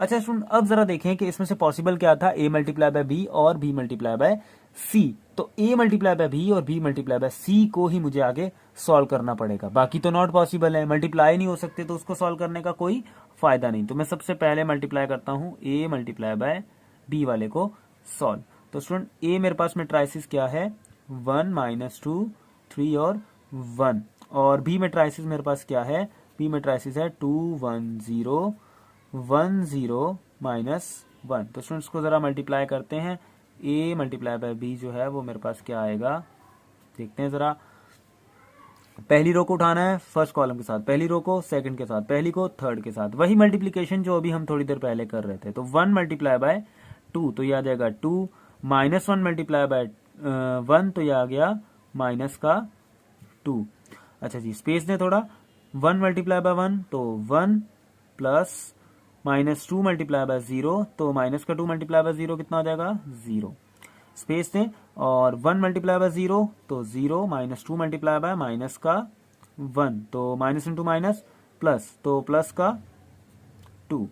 अच्छा सुन, अब जरा देखें कि इसमें से पॉसिबल क्या था, a मल्टीप्लाई बाय बी और b मल्टीप्लाई बाय सी, तो a मल्टीप्लाई बाय बी और b मल्टीप्लाई बाय सी को ही मुझे आगे सॉल्व करना पड़ेगा, बाकी तो नॉट पॉसिबल है, मल्टीप्लाई नहीं हो सकते, तो उसको सॉल्व करने का कोई फायदा नहीं। तो मैं सबसे पहले मल्टीप्लाई करता हूं a मल्टीप्लाई बाय b वाले को सॉल्व, तो स्टूडेंट a मेरे पास मैट्रिसेस क्या है, 1 -2 3 और 1, और b मैट्रिसेस मेरे पास क्या है, b मैट्रिसेस है 2 1 0 1 0 -1, तो स्टूडेंट्स को जरा मल्टीप्लाई करते हैं, a मल्टीप्लाई बाय b जो है वो मेरे पास क्या आएगा, देखते हैं जरा। पहली रो को उठाना है फर्स्ट कॉलम के साथ, पहली रो को सेकंड के साथ, पहली को थर्ड के साथ, वही मल्टीप्लीकेशन जो अभी हम थोड़ी देर पहले कर रहे थे, तो 1 मल्टीप्लाई बाय 2, तो ये आ जाएगा 2, -1 मल्टीप्लाई बाय 1, तो ये आ गया माइनस का 2। अच्छा जी, स्पेस दें थोड़ा, 1 मल्टीप्लाई बाय 1 तो 1, प्लस -2 मल्टीप्लाई बाय 0, तो माइनस का 2 मल्टीप्लाई बाय 0 कितना हो जाएगा, 0, स्पेस दें, और 1 मल्टीप्लाई बाय 0 तो 0, -2 मल्टीप्लाई बाय माइनस का 1, तो माइनस इंटू माइनस प्लस, तो प्लस का 2।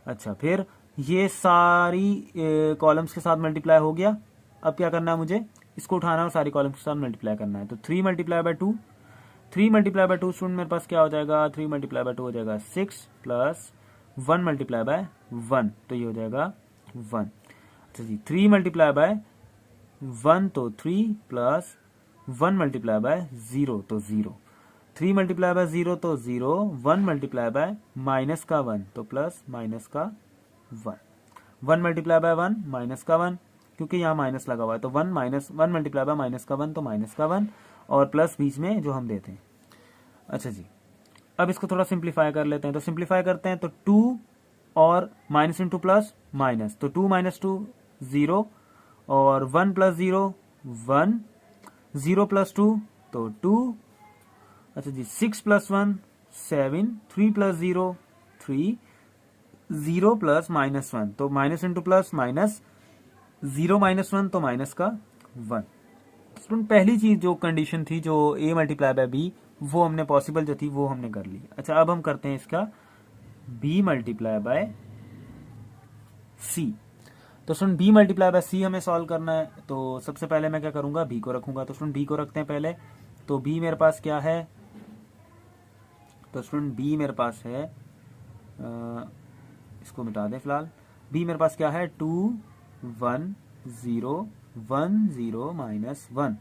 अच्छा फिर ये सारी कॉलम्स के साथ मल्टीप्लाई हो गया, अब क्या करना है मुझे, इसको उठाना है और सारी कॉलम्स के साथ मल्टीप्लाई करना है, तो 3 multiply by 2, 3 multiply by 2 student मेरे पास क्या हो जाएगा, 3 मल्टीप्लाई बाय 2 हो जाएगा 6, प्लस 1 मल्टीप्लाई बाय 1, तो ये हो जाएगा 1। अच्छा जी, 3 मल्टीप्लाई बाय 1 तो 3, प्लस 1 मल्टीप्लाई बाय 0 तो 0, 3 मल्टीप्लाई बाय 0 तो 0, 1 मल्टीप्लाई बाय माइनस का 1 तो प्लस माइनस का 1, 1 मल्टीप्लाई बाय 1 माइनस का 1, क्योंकि यहाँ माइनस लगा हुआ है, तो 1 मल्टीप्लाई बाय माइनस का 1 तो माइनस का 1, और प्लस बीच में जो हम देते हैं। अच्छा जी, अब इसको थोड़ा सिंप्लीफाई कर लेते हैं, तो सिंप्लीफाई करते हैं तो 2 और माइनस इंटू प्लस माइनस, तो 2 माइनस 2 0 और 1 प्लस 0 1, 0 प्लस 2 तो 2, अच्छा जी 6 प्लस 1 7, 3 प्लस 0 3, 0 प्लस माइनस 1 तो minus into plus minus, 0 minus 1 तो माइनस का 1। स्टूडेंट पहली चीज जो कंडीशन थी जो a मल्टीप्लाई बाय b वो हमने पॉसिबल जो थी वो हमने कर ली। अच्छा अब हम करते हैं इसका b मल्टीप्लाई बाय c। तो student b multiply by c हमें सॉल्व करना है, तो सबसे पहले मैं क्या करूंगा b को रखूंगा। तो स्टूडेंट b को रखते हैं पहले, तो b मेरे पास क्या है, तो स्टूडेंट b मेरे पास है इसको मिटा दें फिलहाल, b मेरे पास क्या है 2 1 0 1 0 माइनस 1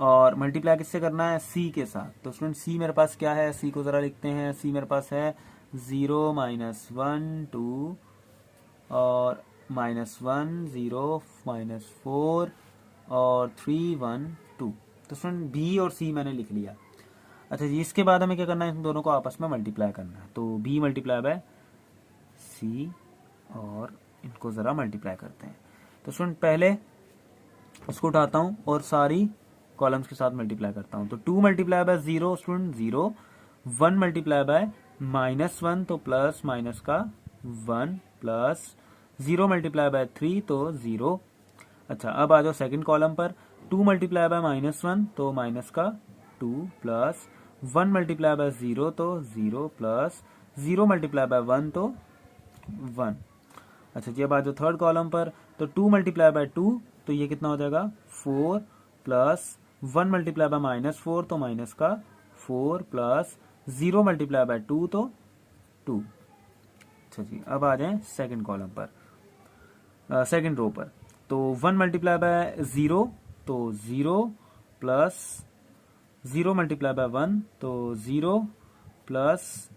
और मल्टीप्लाई किससे करना है c के साथ। तो स्टूडेंट c मेरे पास क्या है, c को जरा लिखते हैं, c मेरे पास है 0 माइनस 1 2 और माइनस 1 0 माइनस 4 और 3 1 2। तो स्टूडेंट b और c मैंने लिख लिया। अच्छा जी इसके बाद हमें क्या करना है, इन दोनों को आपस में मल्टीप्लाई करना है, तो b मल्टीप्लाई बाय c और इनको ज़रा मल्टीप्लाई करते हैं। तो स्टूडेंट पहले इसको उठाता हूँ और सारी कॉलम्स के साथ मल्टीप्लाई करता हूँ, तो 2 multiply by 0 student 0, 1 multiply by minus 1 तो प्लस माइनस का 1 प्लस 0 मल्टीप्लाई बाय 3 तो 0। अच्छा अब आ जाओ सेकंड कॉलम पर, 2 मल्टीप्लाई बाय माइनस 1 तो माइनस का 2 प्लस 1 मल्टीप्लाई बाय 0 तो 0 प्लस 0 मल्टीप्लाई बाय 1 तो 1। अच्छा जी अब आ जाओ थर्ड कॉलम पर, तो 2 मल्टीप्लाई बाय 2 तो ये कितना हो जाएगा 4 प्लस 1 मल्टीप्लाई बाय माइनस 4 तो माइनस का 4 प्लस 0 मल्टीप्लाई बाय 2 तो 2। अच्छा जी अब आ जाए सेकंड कॉलम पर, सेकंड रो पर, तो 1 मल्टीप्लाई बाय 0 तो 0 प्लस 0 मल्टीप्लाई बाय 1 तो 0 प्लस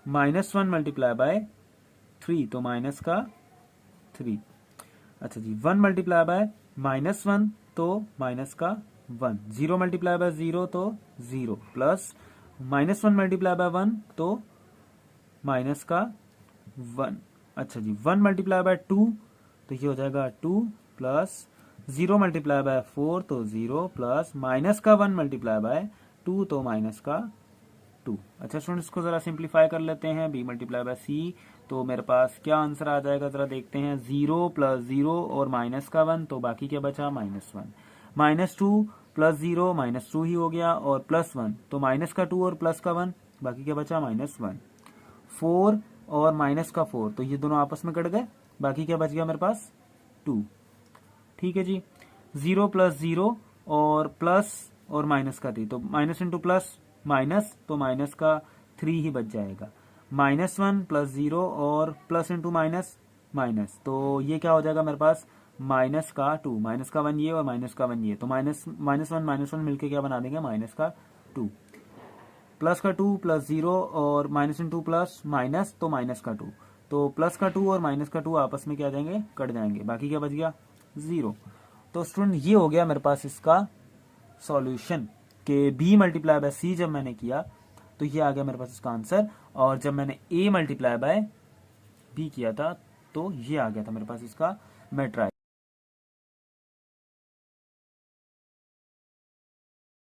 माइनस 1 मल्टीप्लाई बाय 3 तो माइनस का 3। अच्छा जी 1 मल्टीप्लाई बाय माइनस 1 तो माइनस का 1, 0 मल्टीप्लाई बाय 0 तो 0 प्लस माइनस 1 मल्टीप्लाई बाय 1 तो माइनस का 1। अच्छा जी 1 मल्टीप्लाई बाय 2 तो ये हो जाएगा 2 प्लस 0 मल्टीप्लाई बाय 4 तो 0 प्लस माइनस का 1 मल्टीप्लाई बाय 2 तो माइनस का 2। अच्छा स्टूडेंट्स को जरा सिंप्लीफाई कर लेते हैं, b मल्टीप्लाई बाय c, तो मेरे पास क्या आंसर आ जाएगा जरा देखते हैं, 0 प्लस 0 और माइनस का 1 तो बाकी क्या बचा माइनस 1, माइनस 2 प्लस 0 माइनस 2 ही हो गया और प्लस 1 तो माइनस का 2 और प्लस का 1 बाकी क्या बचा माइनस 1, 4 और माइनस का 4 तो ये दोनों आपस में कट गए, बाकी क्या बच गया मेरे पास 2। ठीक है जी 0 प्लस 0 और प्लस और माइनस का 3 तो माइनस इंटू प्लस माइनस तो माइनस का 3 ही बच जाएगा, माइनस 1 प्लस 0 और प्लस इंटू माइनस माइनस तो ये क्या हो जाएगा मेरे पास माइनस का 2, माइनस का 1 ये और माइनस का 1 ये तो माइनस 1 मिलके क्या बना देंगे माइनस का 2, प्लस का 2 प्लस 0 और माइनस इंटू प्लस माइनस तो माइनस का 2 तो प्लस का 2 और माइनस का 2 आपस में क्या जाएंगे कट जाएंगे, बाकी क्या बच गया 0। तो स्टूडेंट ये हो गया मेरे पास इसका सॉल्यूशन कि b मल्टीप्लाई बाय c जब मैंने किया तो ये आ गया मेरे पास इसका आंसर, और जब मैंने a मल्टीप्लाई बाय b किया था तो ये आ गया था मेरे पास इसका मैट्रिक्स।